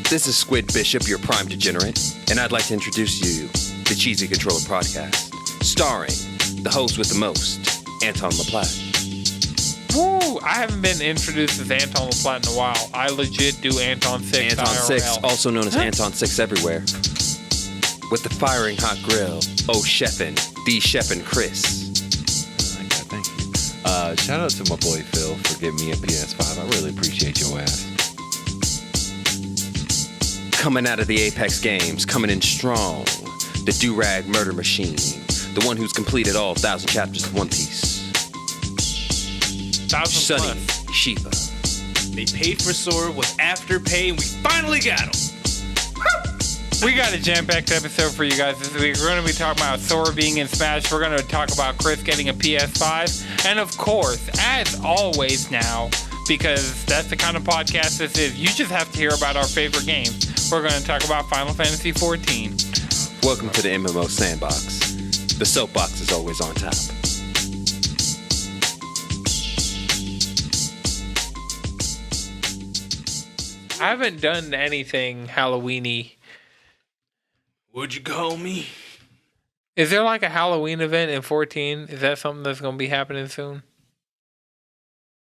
This is Squid Bishop, your prime degenerate, and I'd like to introduce you to Cheesy Controller Podcast, starring the host with the most, Anton LaPlatte. Woo! I haven't been introduced as Anton LaPlatte in a while. I legit do Anton 6 Anton IRL. 6, also known as Anton 6 everywhere. With the firing hot grill, Chefin, the Chefin Chris. Thank you. Shout out to my boy Phil for giving me a PS5. I really appreciate your ass. Coming out of the Apex games, coming in strong, the do-rag murder machine, the one who's completed all 1,000 chapters of One Piece. 1,000 Sunny plus. Shiva. They paid for Sora with Afterpay, and we finally got him. We got a jam-packed episode for you guys this week. We're going to be talking about Sora being in Smash. We're going to talk about Chris getting a PS5. And of course, as always now, because that's the kind of podcast this is, you just have to hear about our favorite games. We're going to talk about Final Fantasy XIV. Welcome to the MMO Sandbox. The soapbox is always on top. I haven't done anything Halloween-y. Would you call me? Is there like a Halloween event in 14? Is that something that's going to be happening soon?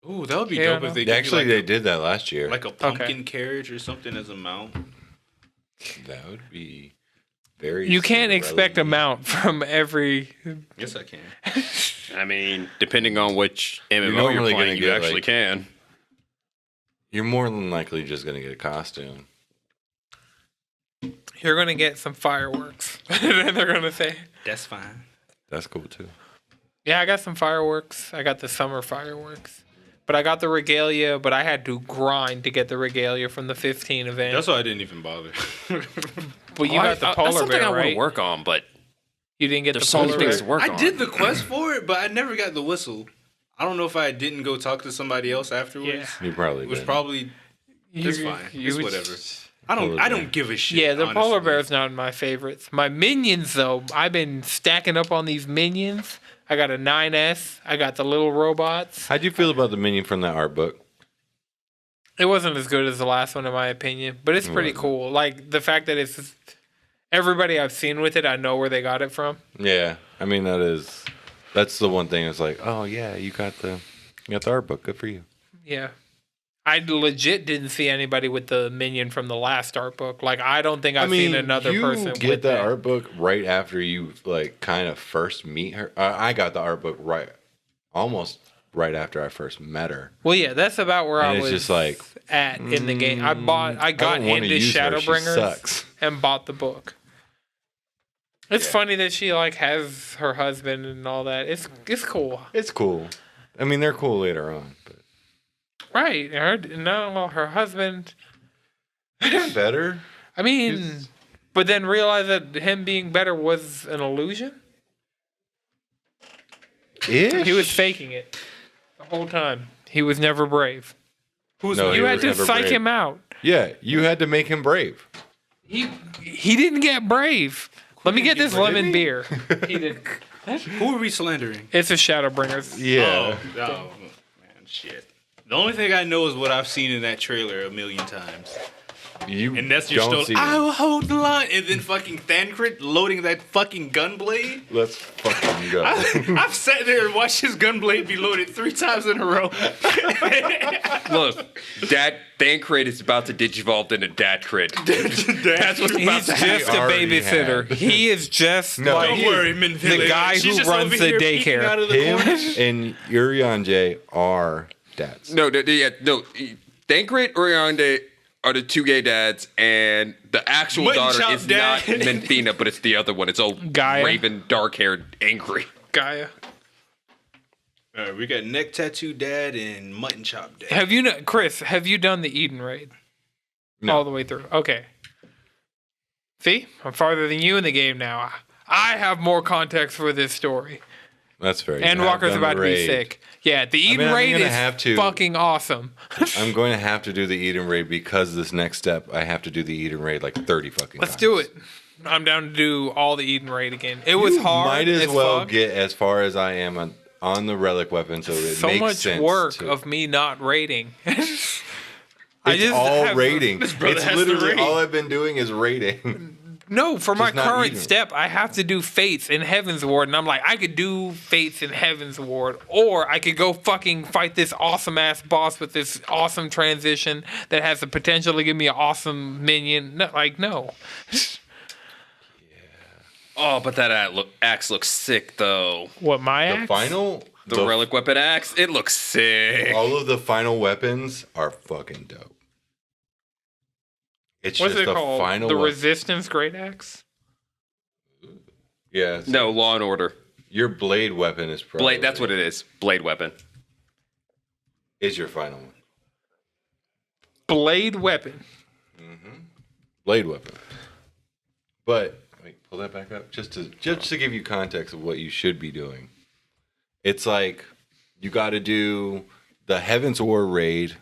Ooh, that would be Yeah, dope no. if they did Actually, like they did that last year. like a pumpkin carriage or something as a mount. That would be very. You can't expect a relevant. mount from every... Yes, I can. I mean, depending on which MMO normally you're gonna playing, you get, actually like- can. You're more than likely just gonna get a costume. You're going to get some fireworks. And then they're going to say... That's fine. That's cool too. Yeah, I got some fireworks. I got the summer fireworks. But I got the regalia, but I had to grind to get the regalia from the 15 event. That's why I didn't even bother. But you got the that's polar something bear, I want right? to work on, but You didn't get there's the so many polar things bear. to work on. I did the quest for it, but I never got the whistle. I don't know if I didn't go talk to somebody else afterwards. Yeah. You probably It was did. probably it's fine. It's whatever. I don't give a shit. Yeah, the honestly. polar bear's not my favorites. My minions, though, I've been stacking up on these minions. I got a 9S. I got the little robots. How'd you feel about the minion from that art book? It wasn't as good as the last one, in my opinion, but it's pretty wasn't. cool. Like, the fact that it's... Everybody I've seen with it, I know where they got it from. Yeah, I mean that's the one thing. It's like, oh yeah, you got the art book. Good for you. Yeah. I legit didn't see anybody with the minion from the last art book. Like, I don't think I've seen another you person get with that art book right after you like kind of first meet her. I got the art book almost right after I first met her. Well, yeah, that's about where And I it's was just like, at in the game. I got don't wanna into use her. She Shadowbringers sucks. and bought the book. It's funny that she like has her husband and all that. It's cool. It's cool. I mean, they're cool later on, but Right. Her husband. better. I mean, but then realize that him being better was an illusion. He was faking it the whole time. He was never brave. No, You he had was to never psych brave. him out. Yeah, you had to make him brave. He didn't get brave. Let me get this lemon beer. He did. Who are we slandering? It's a Shadowbringers. Yeah. Oh, man, shit. The only thing I know is what I've seen in that trailer a million times. You And that's your don't story. see I will hold the line. And then fucking Thancred loading that fucking gunblade. Let's fucking go. I've sat there and watched his gunblade be loaded 3 times in a row. Look, Thancred is about to digivolve into Datcred. That's what's about He's to happen. just a already babysitter. had. He is just No, like he Don't worry, Min the guy She's who just runs over the here peeking daycare. out of the Him corner. and Urianger are dads. No, Thancred, Oriande are the 2 gay dads, and the actual Mutton daughter chop is dad. not Menthina, but it's the other one. It's old Gaia. raven, dark-haired, angry. Gaia. All right, we got neck tattoo dad and mutton chop dad. Have you, Chris? Have you done the Eden raid No. all the way through? Okay. See, I'm farther than you in the game now. I have more context for this story. That's fair. And You have Walker's done about the to be raid. sick. Yeah, the Eden I'm raid gonna is have to- fucking awesome. I'm going to have to do the Eden raid because this next step, I have to do the Eden raid like 30 fucking Let's times. do it. I'm down to do all the Eden raid again. It was hard. Might as well fuck. get as far as I am on the relic weapon, so it So makes much sense work to- of me not raiding. It's all raiding. brother It's has to literally raid. all I've been doing is raiding. No, for my Just not current eating. step, I have to do Fates in Heaven's Ward, and I'm like, I could do Fates in Heaven's Ward, or I could go fucking fight this awesome ass boss with this awesome transition that has the potential to give me an awesome minion. No, like, no. Oh, but that axe looks sick though. What, my The axe? final, The relic weapon axe, it looks sick. all of the final weapons are fucking dope. It's What's just it the called? final The weapon. Resistance Great Axe? Yeah. No, Law and Order. Your blade weapon is probably Blade. That's what it is. Blade weapon. is your final one. Blade Weapon. Blade weapon. But wait, pull that back up just to give you context of what you should be doing. It's like you got to do the Heaven's War raid,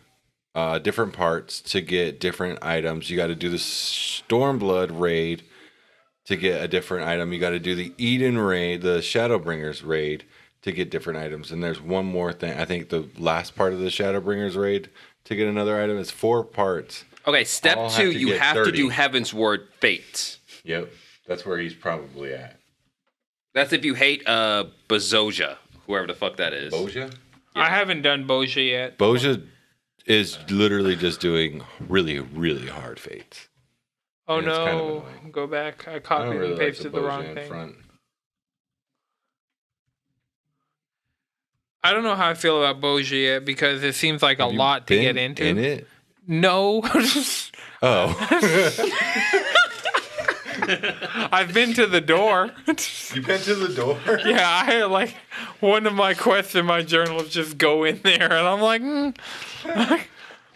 different parts to get different items. You got to do the Stormblood raid to get a different item. You got to do the Eden raid, the Shadowbringers raid to get different items. And there's one more thing. I think the last part of the Shadowbringers raid to get another item. It's 4 parts. Okay, step All have 2, to you get have 30. to do Heaven's Ward Fate. Yep, that's where he's probably at. That's if you hate Bazoja, whoever the fuck that is. Boja? I haven't done Boja yet. Boja is literally just doing really, really hard fates. Oh Yeah, it's kind of no. annoying. Go back. I I copied don't really and like pasted the the Boja wrong in thing. front. I don't know how I feel about Boja yet because it seems like Have a you lot to been get into. in it? No. Oh. I've been to the door. You've been to the door? Yeah, I had like one of my quests in my journal is just go in there, and I'm like,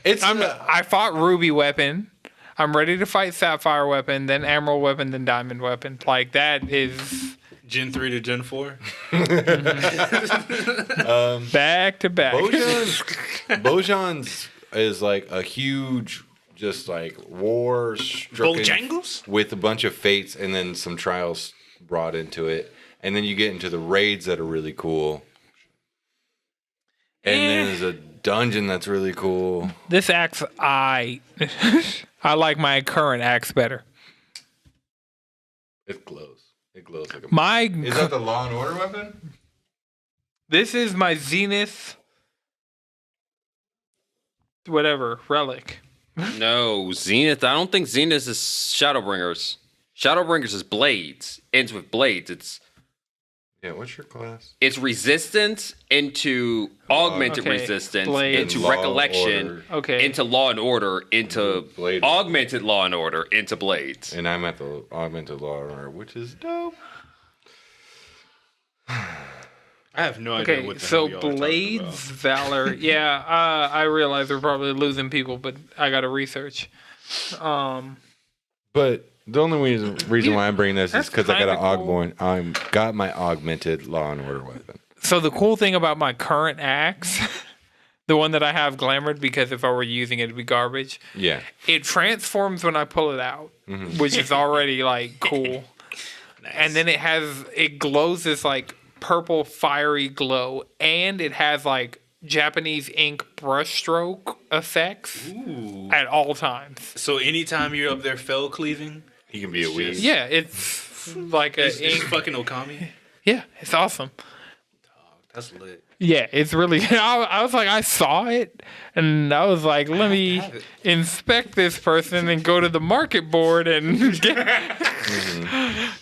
It's I fought Ruby Weapon. I'm ready to fight Sapphire Weapon, then Emerald Weapon, then Diamond Weapon. Like that is Gen 3 to Gen 4. back to back. Bojan's is like a huge, just like war stricken Bojangles? with a bunch of fates and then some trials brought into it. And then you get into the raids that are really cool. And then there's a dungeon that's really cool. This axe, I like my current axe better. It glows. It glows like a. My Is that the Law and Order weapon? this is my Zenith, whatever relic. No, Zenith. I don't think Zenith is Shadowbringers. Shadowbringers is blades. Ends with blades. Yeah. What's your class? It's resistance into augmented Okay, resistance blades. into Law, recollection order. Okay. into law and order into Blade. augmented law and order into blades. And I'm at the augmented Law and Order, which is dope. I have no idea Okay, what the so hell y'all are Blades, talking about. Valor. Yeah, I realize we're probably losing people, but I got to research. But the only reason why I'm bringing this is That's because I got kinda an got my augmented Law and Order weapon. So the cool thing about my current axe, the one that I have glamored, because if I were using it, it'd be garbage. Yeah. It transforms when I pull it out, which is already like cool. And then it glows this like purple fiery glow, and it has like Japanese ink brushstroke effects at all times. So anytime you're up there fell cleaving, He can be a weed. Yeah, it's like a it's ink. fucking Okami. Yeah, it's awesome. That's lit. Yeah, it's really. I was like, I saw it, and I was like, let me have it. inspect this person and go to the market board and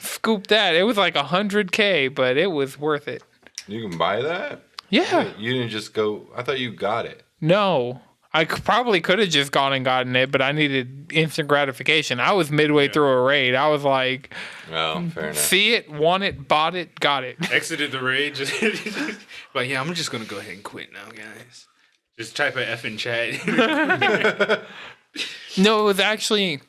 scoop that. It was like $100K, but it was worth it. You can buy that? Yeah. You didn't just go. I thought you got it. No, I probably could have just gone and gotten it, but I needed instant gratification. I was midway through a raid. I was like, Oh, fair enough. see it, want it, bought it, got it. Exited the raid. Just but yeah, I'm just gonna go ahead and quit now, guys. Just type a F in chat. No, it was actually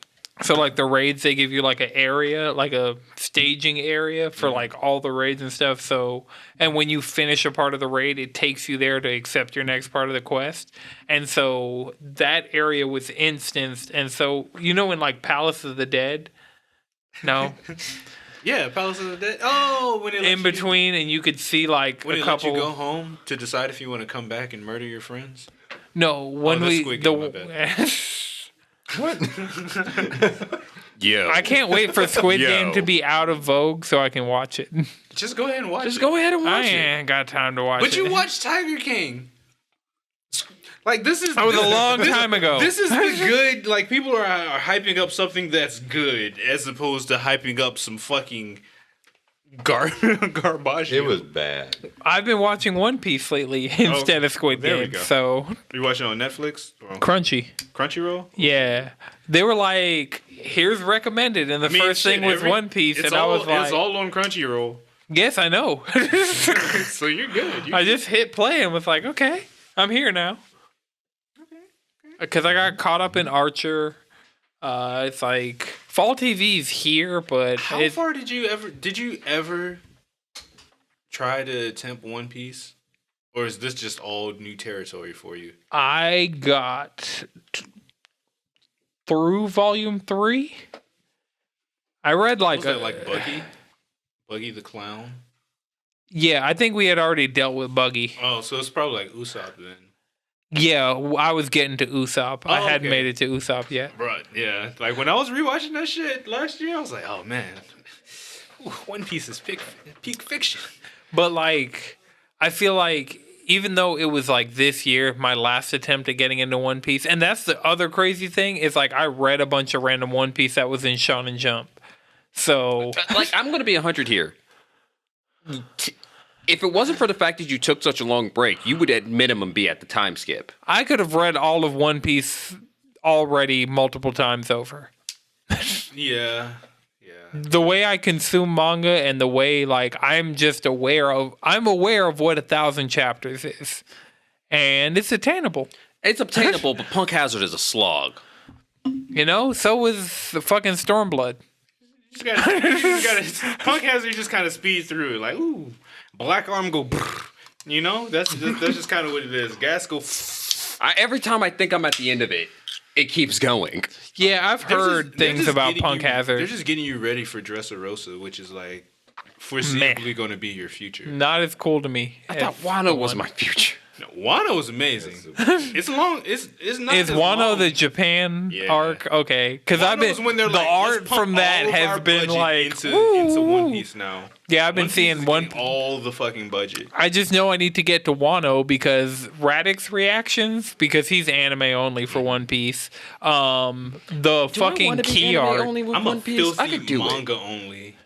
so like the raids they give you like an area, like a staging area for like all the raids and stuff. So and when you finish a part of the raid, it takes you there to accept your next part of the quest. And so that area was instanced. And so you know in like Palace of the Dead, no, Yeah, Palace of the Dead. Oh, when it in between, and you could see like when a it let you couple. go home to decide if you want to come back and murder your friends. No, when that's we Squid the Game, my Yo. I can't wait for Squid Yo. Game to be out of vogue so I can watch it. Just go ahead and watch Just it. go ahead and I watch it. ain't got time to watch it. But you watched Tiger King. Like, this is... That was a long time ago. This is the good... Like, people are hyping up something that's good as opposed to hyping up some fucking garbage. It was bad. I've been watching One Piece lately instead of Squid there we Game. go. So You watching it on Netflix? Or on Crunchy. Crunchyroll? Yeah. They were like, here's recommended. And the first thing was One Piece. And I was like, it's all on Crunchyroll. yes, I know. So you're good. I just hit play and was like, okay, I'm here now. Because I got caught up in Archer. It's like Fall TV's here, but How far did you ever try to attempt One Piece? Or is this just all new territory for you? I got through volume 3. I read like Was that like Buggy? Buggy the Clown? yeah, I think we had already dealt with Buggy. Oh, so it's probably like Usopp then. Yeah, I was getting to Usopp. I hadn't okay. made it to Usopp yet. Right, yeah. Like when I was rewatching that shit last year, I was like, oh man. Ooh, One Piece is peak fiction. But like, I feel like even though it was like this year, my last attempt at getting into One Piece, and that's the other crazy thing is like I read a bunch of random One Piece that was in Shonen Jump. So Like, I'm going to be 100 here. If it wasn't for the fact that you took such a long break, you would at minimum be at the time skip. I could have read all of One Piece already multiple times over. Yeah. The way I consume manga and the way like I'm aware of what 1,000 chapters is. And it's attainable. It's obtainable, but Punk Hazard is a slog. You know, so was the fucking Stormblood. You gotta Punk Hazard just kind of speed through it, like, ooh, Black Arm go, you know? That's just kind of what it is. Gas go. Every time I think I'm at the end of it, it keeps going. Yeah, I've heard things about Punk They're Hazard. just getting you ready for Dressrosa, which is like foreseeably going to be your future. Not as cool to me. I thought Wano was my future. No, Wano is amazing. It's long. It's not. Is as Wano long. the Japan Yeah. arc? Okay, because I've Wano's been when they're the like, let's art pump from that all of has our been budget like into woo. One Piece now. Yeah, I've been One Piece seeing is One. getting all the fucking budget. I just know I need to get to Wano because Radix reactions because he's anime only for One Piece. The fucking key art. I'm a filthy manga only.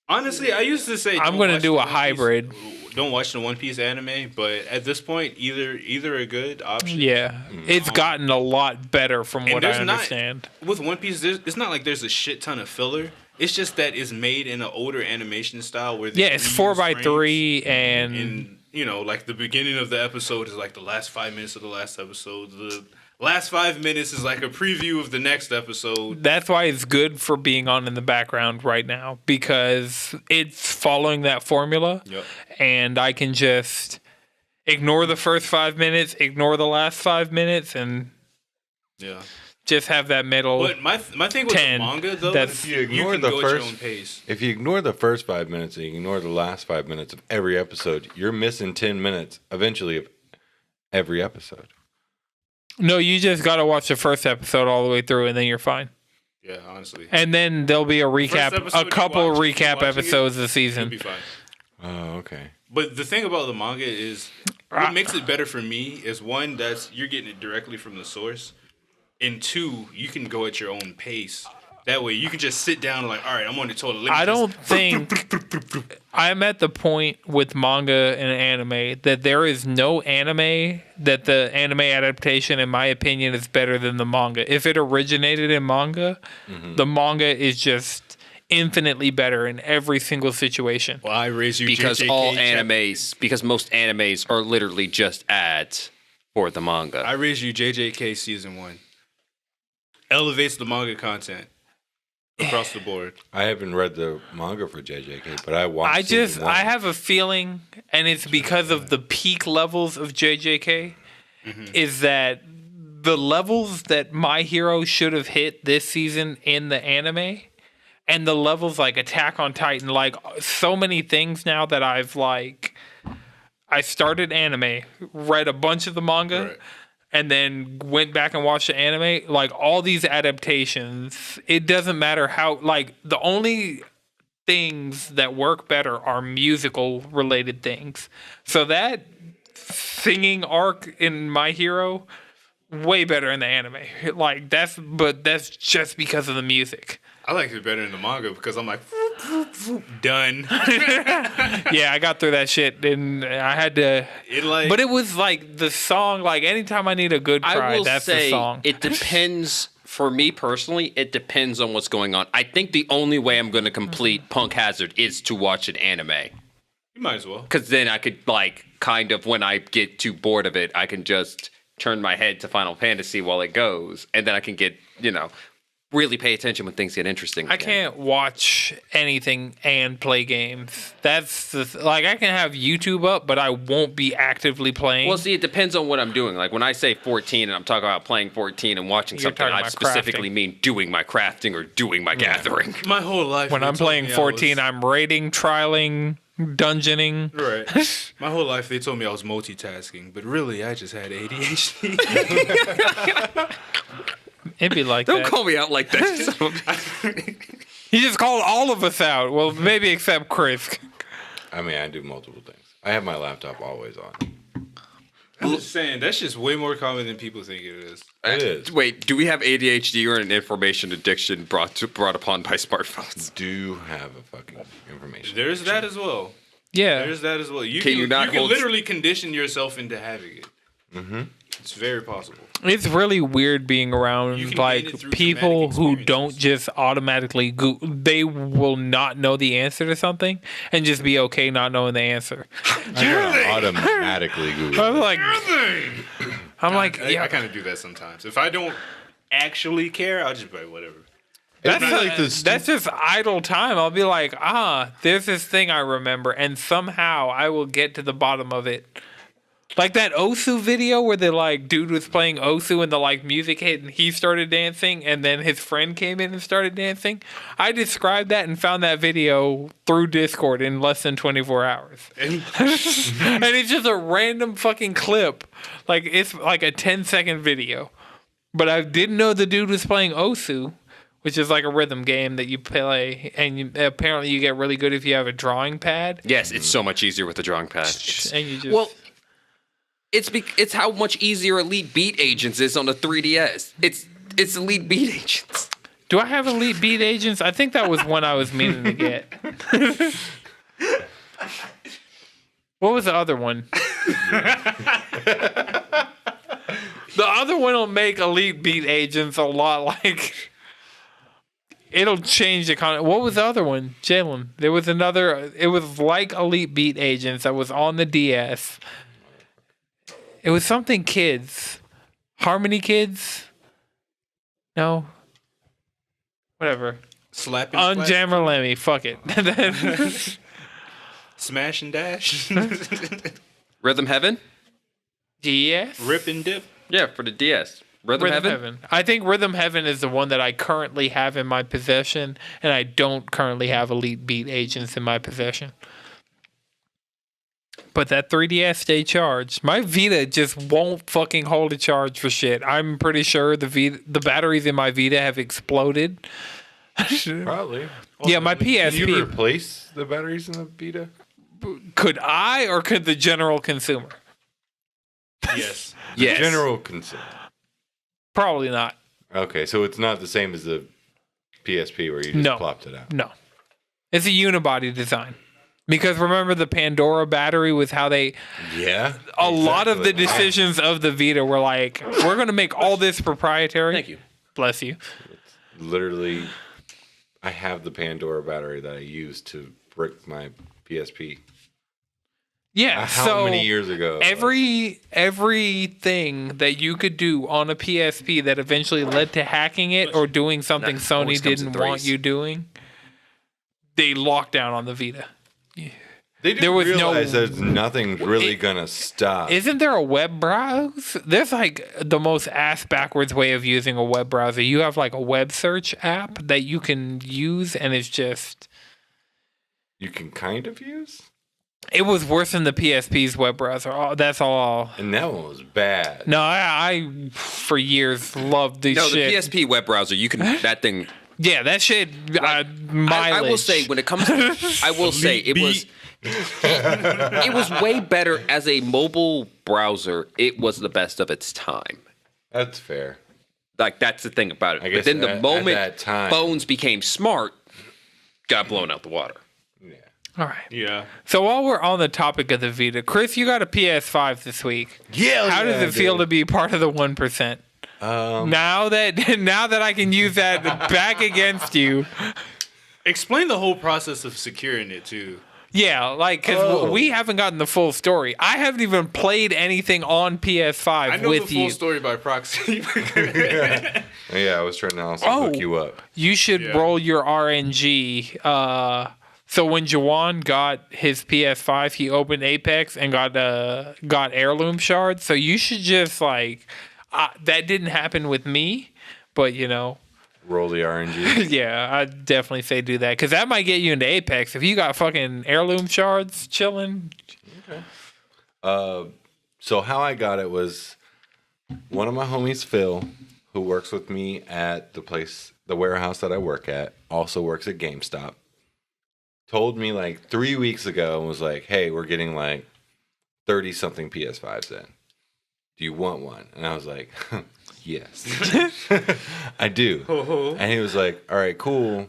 Honestly, I used to say I'm don't gonna watch do the a One Piece- hybrid. Don't watch the One Piece anime, but at this point, either a good option. Yeah, it's gotten a lot better from And what I there's not- understand. With One Piece, it's not like there's a shit ton of filler. It's just that it's made in an older animation style where Yeah, it's 4x3 and and you know, like the beginning of the episode is like the last 5 minutes of the last episode. The last 5 minutes is like a preview of the next episode. that's why it's good for being on in the background right now because it's following that formula. Yep. And I can just ignore the first 5 minutes, ignore the last 5 minutes, and Yeah. just have that middle. But my thing with 10, the manga though, that's- is If you ignore can the go at your first- own pace. If you ignore the first 5 minutes and you ignore the last 5 minutes of every episode, you're missing 10 minutes eventually of every episode. No, you just got to watch the first episode all the way through, and then you're fine. Yeah, honestly. And then there'll be a recap, episode a you couple watch, recap watching episodes it, this season. You'll be fine. Oh, okay. But the thing about the manga is, what makes it better for me is one, that's you're getting it directly from the source, and two, you can go at your own pace. That way, you can just sit down and like, all right, I'm on the total. I don't think I'm at the point with manga and anime that there is no anime that the anime adaptation, in my opinion, is better than the manga. If it originated in manga, the manga is just infinitely better in every single situation. Well, I raise you Because JJK all animes, because most animes are literally just ads for the manga. I raise you JJK season 1. Elevates the manga content across the board. I haven't read the manga for JJK, but I watched season 1. I have a feeling, and it's because of the peak levels of JJK, is that the levels that My Hero should have hit this season in the anime, and the levels like Attack on Titan, like so many things now that I've I started anime, read a bunch of the manga, Right. and then went back and watched the anime. Like all these adaptations, it doesn't matter how. Like the only things that work better are musical related things. So that singing arc in My Hero, way better in the anime. Like that's just because of the music. I liked it better in the manga because I'm like, done. Yeah, I got through that shit and I had to. But it was like the song. Like anytime I need a good cry, I will that's say the song. it depends. For me personally, it depends on what's going on. I think the only way I'm going to complete Punk Hazard is to watch an anime. You might as well. Because then I could, like, kind of, when I get too bored of it, I can just turn my head to Final Fantasy while it goes. And then I can get, really pay attention when things get interesting. I again. can't watch anything and play games. That's I can have YouTube up, but I won't be actively playing. Well, see, it depends on what I'm doing. Like, when I say 14 and I'm talking about playing 14 and watching You're something, talking I about specifically crafting. mean doing my crafting or doing my gathering. My whole life. when they I'm told playing me I 14, was- I'm raiding, trialing, dungeoning. Right. My whole life they told me I was multitasking, but really I just had ADHD. It'd be like Don't that. call me out like that. He just called all of us out. Well, maybe except Chris. I mean, I do multiple things. I have my laptop always on. I'm just saying that's just way more common than people think it is. It is. Wait, do we have ADHD or an information addiction brought upon by smartphones? Do have a fucking information. There's that as well. Yeah. There's that as well. You Can can you not hold- literally condition yourself into having it. Mm-hmm. It's very possible. It's really weird being You around can like gain it through people traumatic who experiences. don't just automatically they will not know the answer to something and just be okay not knowing the answer. I'm gonna automatically Google I'm it. like, I kind of do that sometimes. If I don't actually care, I'll just be like, whatever. that's, It's like this- that's just idle time. I'll be like, there's this thing I remember, and somehow I will get to the bottom of it. Like that Osu video where the like dude was playing Osu and the like music hit and he started dancing and then his friend came in and started dancing. I described that and found that video through Discord in less than 24 hours. And And it's just a random fucking clip. Like it's like a 10-second video. But I didn't know the dude was playing Osu, which is like a rhythm game that you play and apparently you get really good if you have a drawing pad. Yes, it's so much easier with the drawing pad. And you just It's how much easier Elite Beat Agents is on the 3DS. It's Elite Beat Agents. Do I have Elite Beat Agents? I think that was one I was meaning to get. What was the other one? The other one will make Elite Beat Agents a lot like... It'll change the content. What was the other one? Jalen. There was another... It was like Elite Beat Agents that was on the DS. It was something kids. Harmony Kids? No. Whatever. slapping, Unjammer Lemmy. Fuck it. smash and dash, Rhythm Heaven? DS? rip and dip. Yeah, for the DS. Rhythm Heaven? I think Rhythm Heaven is the one that I currently have in my possession, and I don't currently have Elite Beat Agents in my possession. But that 3DS stay charged. My Vita just won't fucking hold a charge for shit. I'm pretty sure the batteries in my Vita have exploded. Probably. Yeah, my Can you PSP. replace the batteries in the Vita? Could I or could the general consumer? Yes. Yes. General consent. Probably not. Okay, so it's not the same as the PSP where you just No. plopped it out. No. It's a unibody design. Because remember the Pandora battery with how they... Yeah. A lot of the exactly. decisions of the Vita were like, we're going to make all this proprietary. Thank you. Bless you. Literally, I have the Pandora battery that I used to brick my PSP. Yeah. How so many years ago? everything that you could do on a PSP that eventually led to hacking it or doing something Nah, Sony always comes in didn't want threes. you doing, they locked down on the Vita. They didn't there was no- realize that nothing's really gonna stop. Isn't there a web browser? There's like the most ass backwards way of using a web browser. You have like a web search app that you can use, and it's just You can kind of use? It was worse than the PSP's web browser. That's all. And that one was bad. No, I for years loved this shit. No, the PSP web browser, you can that thing. Yeah, that shit. I will say when it comes to, I will say it was way better as a mobile browser. It was the best of its time. That's fair. Like that's the thing about it. I guess but then the at moment that time, phones became smart, got blown out the water. Yeah. All right. Yeah. So while we're on the topic of the Vita, Chris, you got a PS5 this week. Yeah. How does it feel to be part of the 1%? Now that I can use that back against you. Explain the whole process of securing it too. Yeah, like because we haven't gotten the full story. I haven't even played anything on PS5 I know with the full you. story by proxy. Yeah, I was trying to also hook you up. You should roll your RNG. So when Jawan got his PS5, he opened Apex and got heirloom shards. So you should just like that didn't happen with me, but you know. Roll the RNG. Yeah, I'd definitely say do that because that might get you into Apex if you got fucking heirloom shards chilling. Okay. So how I got it was one of my homies, Phil, who works with me at the warehouse that I work at, also works at GameStop, told me like 3 weeks ago and was like, hey, we're getting like 30-something PS5s in. Do you want one? And I was like, yes, I do. And he was like, all right, cool.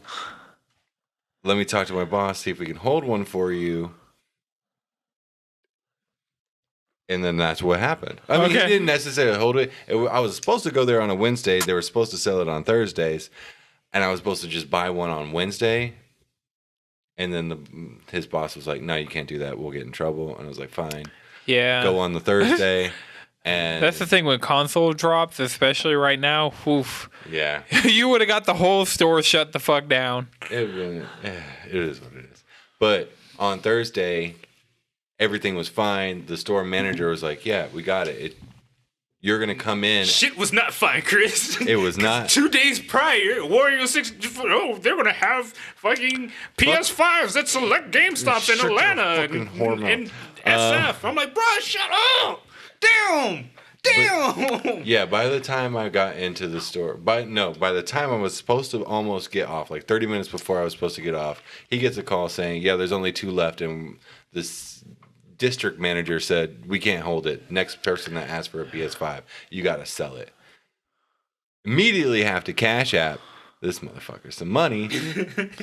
Let me talk to my boss, see if we can hold one for you. And then that's what happened. I mean, he didn't necessarily hold it. I was supposed to go there on a Wednesday. They were supposed to sell it on Thursdays. And I was supposed to just buy one on Wednesday. And then his boss was like, no, you can't do that. We'll get in trouble. And I was like, fine. Yeah. Go on the Thursday. And that's the thing when console drops, especially right now. Oof. Yeah. You would have got the whole store shut the fuck down. It is what it is. But on Thursday, everything was fine. The store manager was like, yeah, we got it. You're going to come in. Shit was not fine, Chris. It was not. 2 days prior, Warrior 6, they're going to have fucking PS5s at select GameStops in Atlanta and SF. I'm like, bro, shut up. Damn. But, yeah, by the time I got into the store, by the time I was supposed to almost get off, like 30 minutes before I was supposed to get off, he gets a call saying, yeah, there's only 2 left, and this district manager said, we can't hold it. Next person that asks for a PS5, you got to sell it. Immediately have to Cash App this motherfucker some money.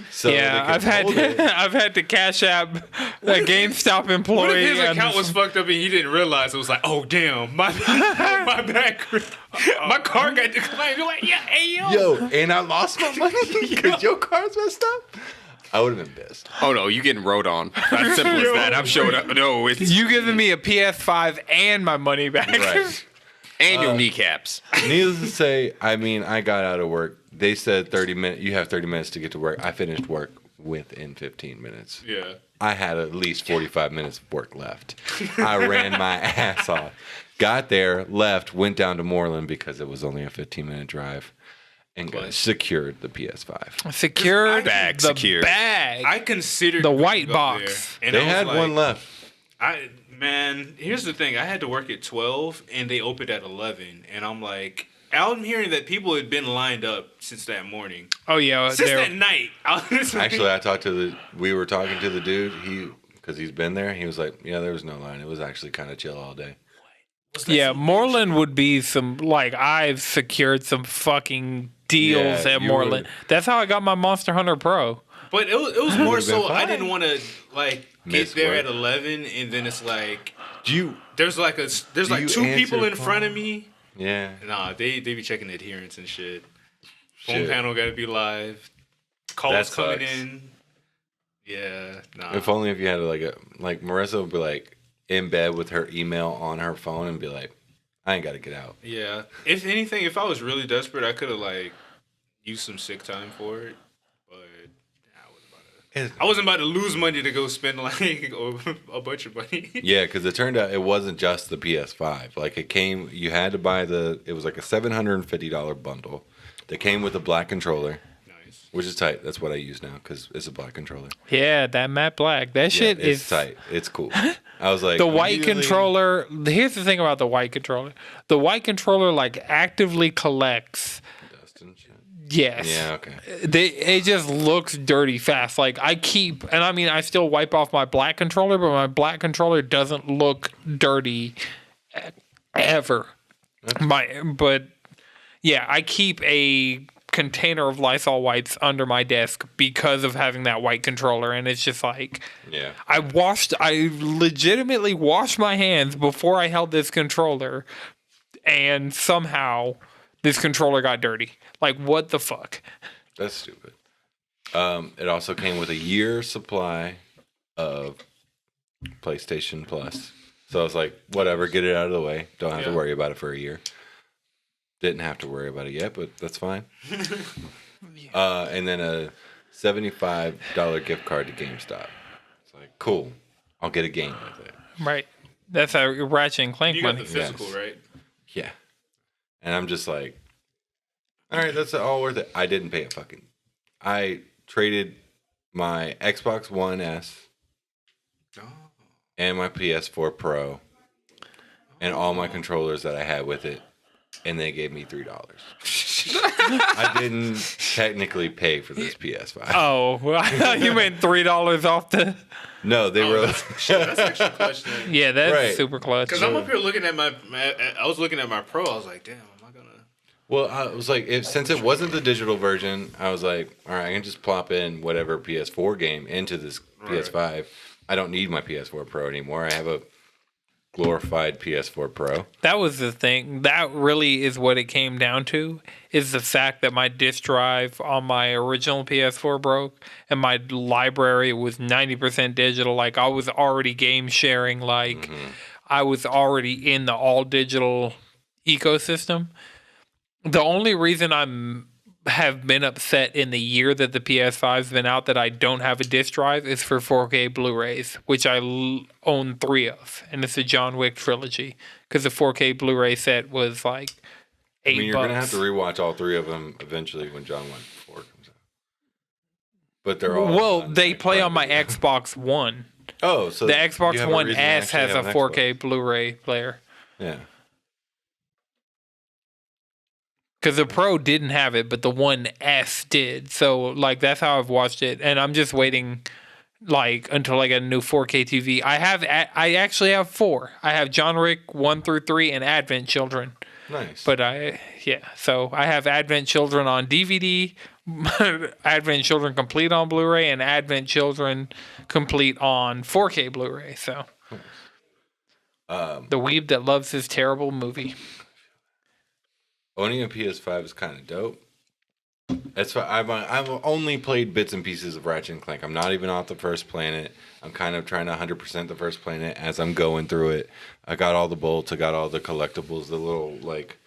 So yeah, I've had to Cash App a GameStop employee. What if his account was fucked up and he didn't realize? It was like, oh damn, my bad, Chris. My car got declined. You're like, yeah, hey yo, and I lost my money because your car's messed up. I would have been pissed. Oh no, you getting rode on. As simple as that. I'm showing up. No, it's you giving me a PS5 and my money back. Right. And your kneecaps. Needless to say, I mean, I got out of work. They said 30 minutes. You have 30 minutes to get to work. I finished work within 15 minutes. Yeah. I had at least 45 minutes of work left. I ran my ass off. Got there, left, went down to Moreland because it was only a 15-minute drive, and secured the PS5. Secured bag. The Secured. bag. I considered the white going up box. there, and They I was had like, one left. Man, here's the thing. I had to work at 12, and they opened at 11. And I'm like, I'm hearing that people had been lined up since that morning. Oh, yeah. Since that night. Actually, we were talking to the dude, because he's been there. He was like, yeah, there was no line. It was actually kind of chill all day. Yeah, Moreland would be some, like, I've secured some fucking deals at Moreland. That's how I got my Monster Hunter Pro. But it was more so fine. I didn't want to, like, get there at 11, and then it's like, there's like 2 people in front of me. Yeah. Nah, they be checking adherence and shit. Phone panel got to be live. Calls coming in. Yeah, nah. If only if you had like Marissa would be like in bed with her email on her phone and be like, I ain't got to get out. Yeah. If anything, if I was really desperate, I could have like used some sick time for it. But I wasn't about to lose money to go spend like a bunch of money. Yeah, because it turned out it wasn't just the PS5. Like you had to buy it was like a $750 bundle that came with a black controller. Nice. which is tight. That's what I use now because it's a black controller. Yeah, that matte black. That shit it's is tight. It's cool. I was like, the white immediately- controller. Here's the thing about the white controller. The white controller like actively collects. Dust and shit. Yes. Yeah. Okay. It just looks dirty fast. Like I keep, and I mean, I still wipe off my black controller, but my black controller doesn't look dirty ever. But yeah, I keep a container of Lysol wipes under my desk because of having that white controller, and it's just like, Yeah. I legitimately washed my hands before I held this controller, and somehow this controller got dirty. Like, what the fuck? That's stupid. It also came with a year supply of PlayStation Plus. So I was like, whatever, get it out of the way. Don't have to worry about it for a year. Didn't have to worry about it yet, but that's fine. And then a $75 gift card to GameStop. It's like, cool. I'll get a game with it. Right. That's how Ratchet and Clank You got money. the physical, Yes. right? Yeah. And I'm just like, all right, that's all worth it. I didn't pay a fucking. I traded my Xbox One S and my PS4 Pro and all my controllers that I had with it, and they gave me $3. I didn't technically pay for this PS5. Oh, well, I thought you meant $3 off the. No, they were. That's actually clutch then. Yeah, that's Right. super clutch. Because I'm up here looking at I was looking at my Pro. I was like, damn, am I gonna? Well, I was like, since it wasn't the digital version, I was like, all right, I can just plop in whatever PS4 game into this PS5. I don't need my PS4 Pro anymore. I have a glorified PS4 Pro. That was the thing. That really is what it came down to, is the fact that my disk drive on my original PS4 broke and my library was 90% digital. Like, I was already game sharing. Like, I was already in the all digital ecosystem. The only reason have been upset in the year that the PS5's been out that I don't have a disc drive is for 4K Blu-rays, which I own 3 of, and it's a John Wick trilogy because the 4K Blu-ray set was like $8. I mean, you're going to have to rewatch all 3 of them eventually when John Wick 4 comes out. But they're all. Well, on, they like, play Prime on my Video. Xbox One. Oh, so The you Xbox have a One reason to S actually has a have an 4K Xbox. Blu-ray player. Yeah. Because the Pro didn't have it, but the One S did. So, like, that's how I've watched it. And I'm just waiting, like, until I get a new 4K TV. I actually have 4. I have John Wick 1 through 3 and Advent Children. Nice. But so I have Advent Children on DVD, Advent Children complete on Blu-ray, and Advent Children complete on 4K Blu-ray. So, the weeb that loves this terrible movie. Owning a PS5 is kind of dope. That's why I've only played bits and pieces of Ratchet and Clank. I'm not even off the first planet. I'm kind of trying to 100% the first planet as I'm going through it. I got all the bolts. I got all the collectibles. The little like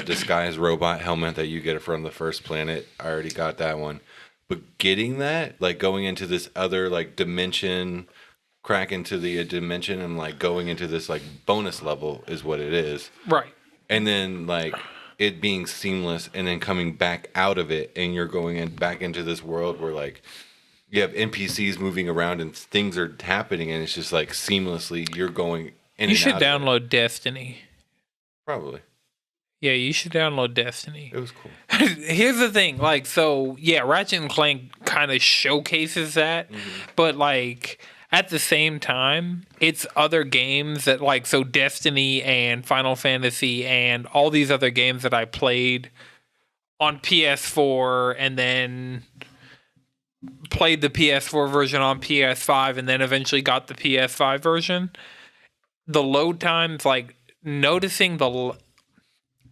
disguised robot helmet that you get from the first planet. I already got that one. But getting that, like going into this other like dimension, crack into the dimension, and like going into this like bonus level is what it is. Right. And then like it being seamless and then coming back out of it and you're going back into this world where like you have NPCs moving around and things are happening and it's just like seamlessly you're going in You and should out of it. download Destiny. Probably. Yeah, you should download Destiny. It was cool. Here's the thing, like, so yeah, Ratchet and Clank kind of showcases that, but like at the same time, it's other games that like, so Destiny and Final Fantasy and all these other games that I played on PS4 and then played the PS4 version on PS5 and then eventually got the PS5 version. The load times, like noticing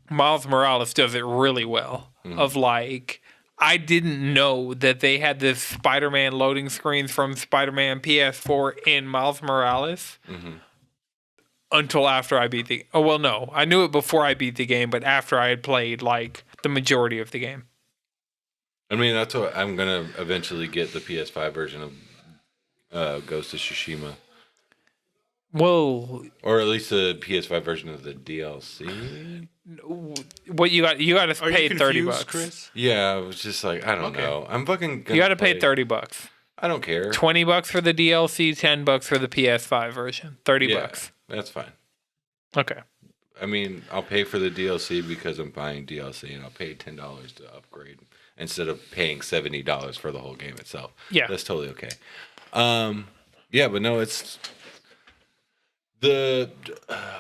Miles Morales does it really well. Of like, I didn't know that they had this Spider-Man loading screens from Spider-Man PS4 in Miles Morales until after I beat the. Oh well, no, I knew it before I beat the game, but after I had played like the majority of the game. I mean, that's what I'm gonna eventually get the PS5 version of Ghost of Tsushima, Well, or at least the PS5 version of the DLC. What you got? You got to Are pay you $30. confused, Chris? Yeah, I was just like, I don't know. I'm fucking. You got to pay $30. I don't care. $20 for the DLC, $10 for the PS5 version. $30. That's fine. Okay. I mean, I'll pay for the DLC because I'm buying DLC, and I'll pay $10 to upgrade instead of paying $70 for the whole game itself. Yeah. That's totally okay. Yeah, but no, it's the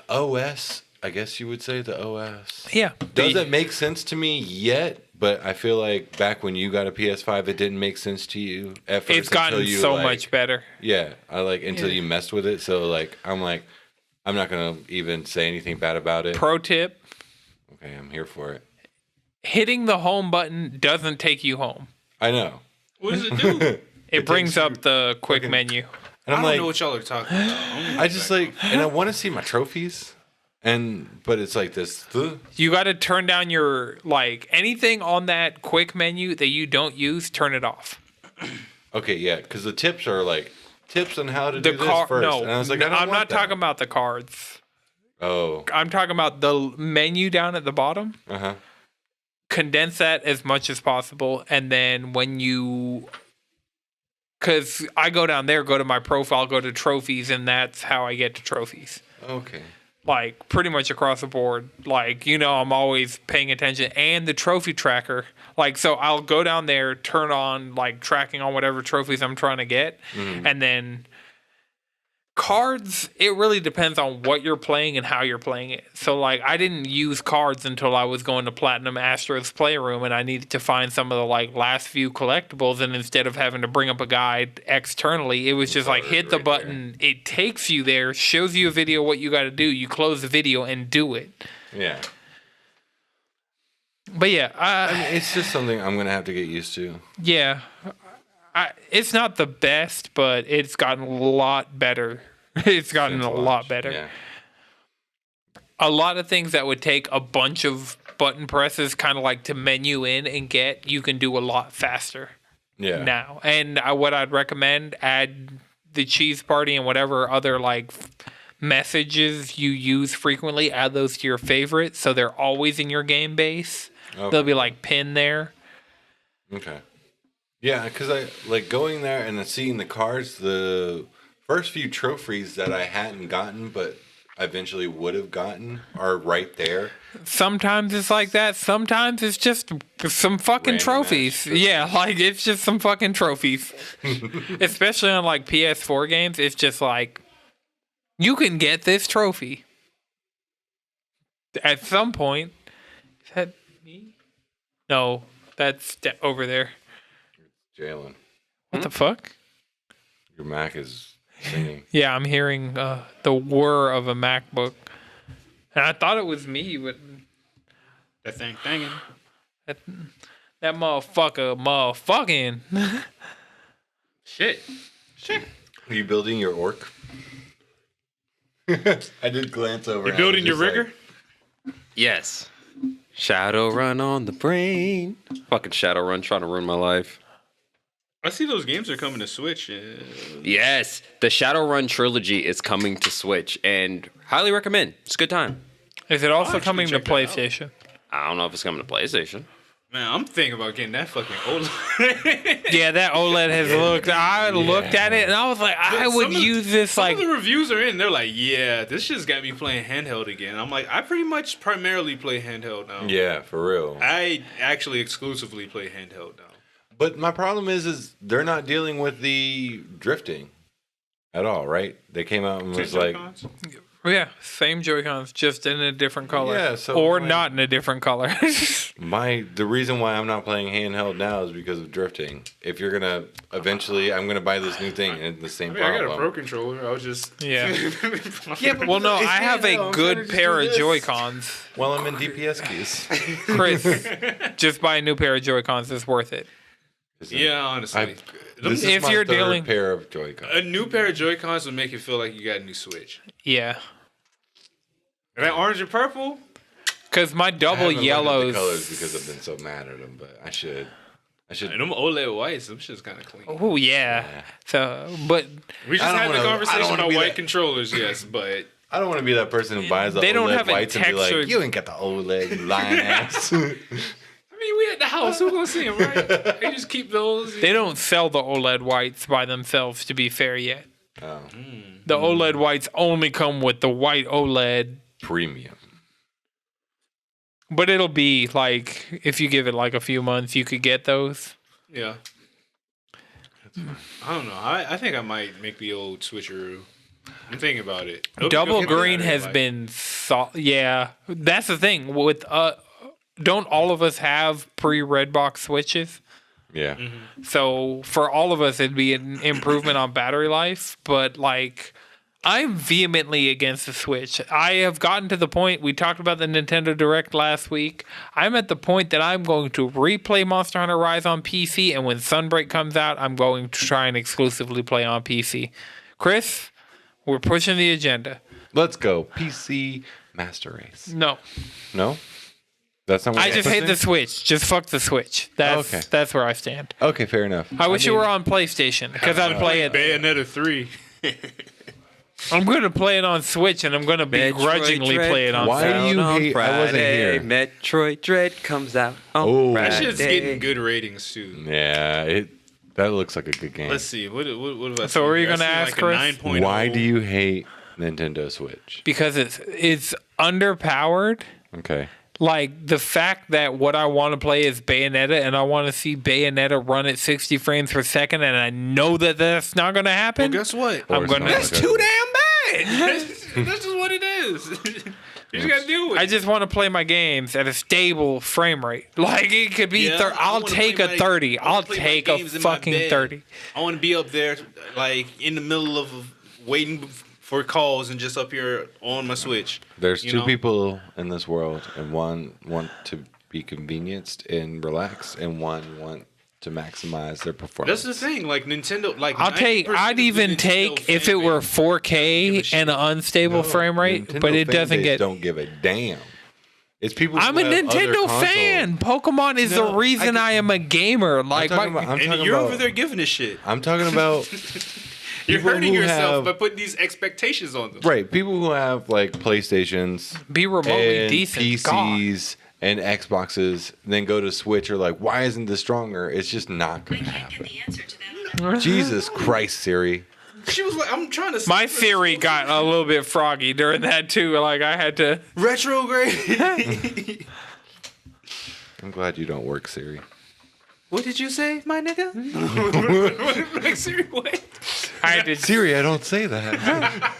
OS. I guess you would say the OS. Yeah. Doesn't make sense to me yet, but I feel like back when you got a PS5, it didn't make sense to you at first. It's gotten until you, so like, much better. Yeah, until you messed with it. So I'm not gonna even say anything bad about it. Pro tip: Okay, I'm here for it. hitting the home button doesn't take you home. I know. What does it do? It brings up the quick menu. And I I'm don't like, know what y'all are talking about. I just and I want to see my trophies, but it's like this. You got to turn down your anything on that quick menu that you don't use. Turn it off. Okay, yeah, because the tips are tips on how to The do this car. first. No, and I was like, I'm not talking about the cards. Oh. I'm talking about the menu down at the bottom. Uh-huh. Condense that as much as possible, and then when you, because I go down there, go to my profile, go to trophies, and that's how I get to trophies. Okay. Pretty much across the board. I'm always paying attention, and the trophy tracker. So I'll go down there, turn on tracking on whatever trophies I'm trying to get, and then cards, it really depends on what you're playing and how you're playing it. So I didn't use cards until I was going to Platinum Astro's Playroom, and I needed to find some of the last few collectibles, and instead of having to bring up a guide externally, it was just hit the button, it takes you there, shows you a video what you got to do, you close the video and do it. Yeah. But yeah, I mean, it's just something I'm gonna have to get used to. yeah. It's not the best, but it's gotten a lot better. It's gotten a lot better. Yeah. A lot of things that would take a bunch of button presses, kind of to menu in and get, you can do a lot faster now. And what I'd recommend, add the cheese party and whatever other messages you use frequently, add those to your favorites so they're always in your game base. Okay. They'll be pinned there. Okay. Yeah, because I going there and then seeing the cards, the first few trophies that I hadn't gotten but eventually would have gotten are right there. Sometimes it's like that. Sometimes it's just some fucking Random trophies. Yeah, it's just some fucking trophies. Especially on PS4 games, it's just you can get this trophy. At some point. Is that me? No, that's over there. Jalen, What the fuck? your Mac is singing. Yeah, I'm hearing the whir of a MacBook. And I thought it was me, but That thing banging. that motherfucking. Shit. Are you building your orc? I did glance over. You building your rigger? Yes. Shadowrun on the brain. Fucking Shadowrun trying to ruin my life. I see those games are coming to Switch. Yes, the Shadowrun trilogy is coming to Switch, and highly recommend. It's a good time. Is it also actually coming to check that out. PlayStation? I don't know if it's coming to PlayStation. Man, I'm thinking about getting that fucking OLED. Yeah, that OLED has looked. I looked at it and I was like, I would use this Some of the reviews are in. They're like, yeah, this just got me playing handheld again. I'm like, I pretty much primarily play handheld now. Yeah, for real. I actually exclusively play handheld now. But my problem is they're not dealing with the drifting at all, right? They came out and was like, Joy-Cons? Yeah, same Joy-Cons, just in a different color. Yeah, so or like- not in a different color. the reason why I'm not playing handheld now is because of drifting. If you're gonna eventually, I'm gonna buy this new thing and it's the same I mean, I problem. got a Pro controller. I was just Yeah. Yeah, but Well, no, it's I have handheld. a I'm good trying to pair just of do this Joy-Cons. While I'm in DPS keys. Chris, just buy a new pair of Joy-Cons. It's worth it. yeah, honestly. This is If my you're third dealing- pair of Joy-Cons. A new pair of Joy-Cons would make it feel like you got a new Switch. Yeah. And that orange and purple? Because my I double haven't looked at the yellows. colors because I've been so mad at them, but I should. And them OLED whites, them shit's kind of clean. Oh, yeah. So, but We just I don't had the wanna- I don't conversation wanna about be white that- controllers, yes, but I don't want to be that person who buys the They don't OLED have a whites and be like, textured- you ain't got the OLED, you lying ass. I mean, we at the house. Who's gonna see them, right? They just keep those. They don't sell the OLED whites by themselves, to be fair, yet. Oh, The OLED whites only come with the white OLED, premium. but it'll be like, if you give it like a few months, you could get those. Yeah. I don't know. I think I might make the old switcheroo. I'm thinking about it. Double It'll be green better, has like- been yeah, that's the thing with don't all of us have pre-red box switches? Yeah. So for all of us it'd be an improvement on battery life, but like I'm vehemently against the Switch. I have gotten to the point, we talked about the Nintendo Direct last week. I'm at the point that I'm going to replay Monster Hunter Rise on PC, and when Sunbreak comes out, I'm going to try and exclusively play on PC. Chris, we're pushing the agenda. Let's go. PC Master Race. No. No? That's not what I you're just hate the pushing? Switch. Just fuck the Switch. That's where I stand. Okay, fair enough. I wish you were on PlayStation because I'd play it. Bayonetta 3. I'm going to play it on Switch, and I'm going to begrudgingly play it on Why Switch. do you hate- I wasn't here. Metroid Dread comes out on Oh. That Friday. shit's getting good ratings too. Yeah, that looks like a good game. Let's see. What have I So seen what are you here? I gonna seen ask, like a Chris? 9.0. Why do you hate Nintendo Switch? Because it's underpowered. Okay. Like the fact that what I want to play is Bayonetta, and I want to see Bayonetta run at 60 frames per second, and I know that that's not going to happen. Well, guess what? I'm gonna. That's Too damn bad. That's just what it is. You just gotta deal with I it. just want to play my games at a stable frame rate. Like it could be. Yeah, I I'll wanna take play a my- 30. I wanna I'll play my take a games in my fucking bed. 30. I want to be up there, like in the middle of waiting for calls and just up here on my Switch. There's You two know? people in this world, and one want to be convenienced and relax, and one want to maximize their performance. That's the thing. Like Nintendo, like I'd even take if it were 4K and an unstable frame rate, Nintendo but it fan doesn't base get. don't give a damn. It's people. I'm who a have other Nintendo consoles. fan. Pokemon is No, the reason I am a gamer. Like, talking my, about- I'm and talking you're about- over there giving a shit. I'm talking about You're people hurting who yourself have- by putting these expectations on them. right people who have like PlayStations be remotely and decent. God. PCs and Xboxes, then go to Switch. Or like, why isn't this stronger? It's just not going to happen. Jesus Christ, Siri. She was like, I'm trying to. My theory got a little bit froggy during that too. Like I had to. retrograde. I'm glad you don't work, Siri. What did you say, my nigga? Like, Siri, what? I had to, Siri, I don't say that.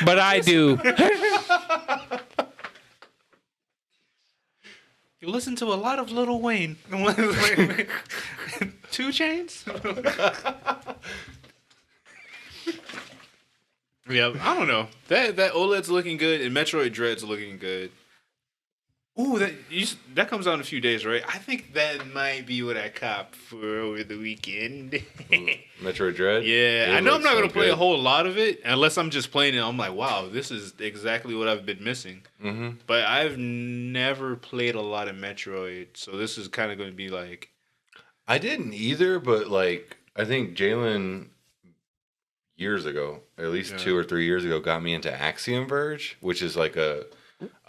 but I do. You listen to a lot of Lil Wayne. 2 Chains? Yeah, I don't know. That OLED's looking good, and Metroid Dread's looking good. Ooh, that comes out in a few days, right? I think that might be what I cop for over the weekend. Metroid Dread? Yeah, It I know I'm looks not so gonna play good. a whole lot of it unless I'm just playing it. I'm like, wow, this is exactly what I've been missing. Mm-hmm. But I've never played a lot of Metroid, so this is kind of going to be like, I didn't either, but like, I think Jalen years ago, at least 2 or 3 years ago, got me into Axiom Verge, which is like a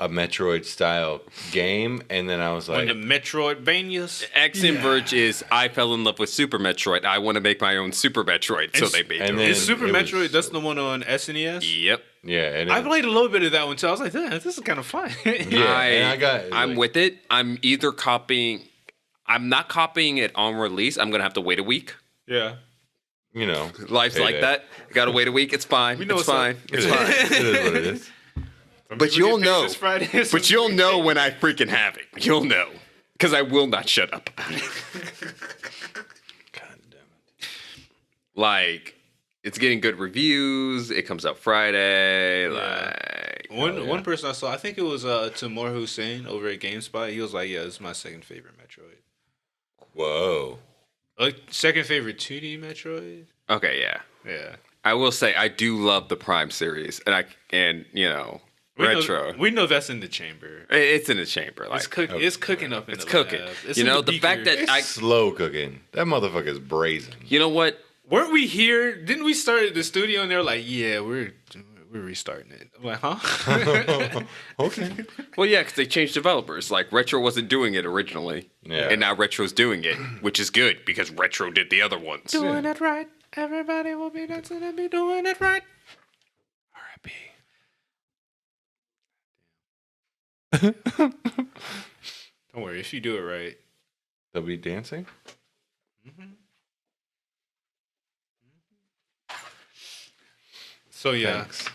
Metroid style game, and then I was when like, the Metroidvanias. Axiom Verge is I fell in love with Super Metroid. I want to make my own Super Metroid, so they made and it. then- Is Super it was- Metroid? That's the one on SNES. Yep. yeah, and I it- played a little bit of that one too. I was like, this is kind of fun. yeah, and I got. I'm like, with it. I'm either copying. I'm not copying it on release. I'm gonna have to wait a week. Yeah. you know, Life's like Payday. that. You gotta wait a week. It's fine. We know It's what's fine. up. It's It fine. is. It is what it is. But you'll know. This Friday. But you'll know when I freaking have it. You'll know. Because I will not shut up about it. God damn it. Like, it's getting good reviews. It comes out Friday. Like, One person I saw, I think it was Timur Hussein over at GameSpot. He was like, "Yeah, this is my second favorite Metroid. Whoa. Like second favorite 2D Metroid." okay, yeah. Yeah. I will say I do love the Prime series, and you know, retro. We know that's in the chamber. It's in the chamber. Like, It's cooking up in it's the cooking. lab. It's You in know, the fact beaker. that I, Slow cooking. That motherfucker's brazen. you know what? Weren't we here? Didn't we start at the studio and they're like, yeah, we're we're restarting it. I'm like, huh? Okay. Well, yeah, because they changed developers. Like Retro wasn't doing it originally, Yeah. and now Retro's doing it, which is good because Retro did the other ones. Doing it right. Everybody will be dancing and be doing it right. R.I.P. Don't worry, if you do it right. They'll be dancing? So yeah, Thanks.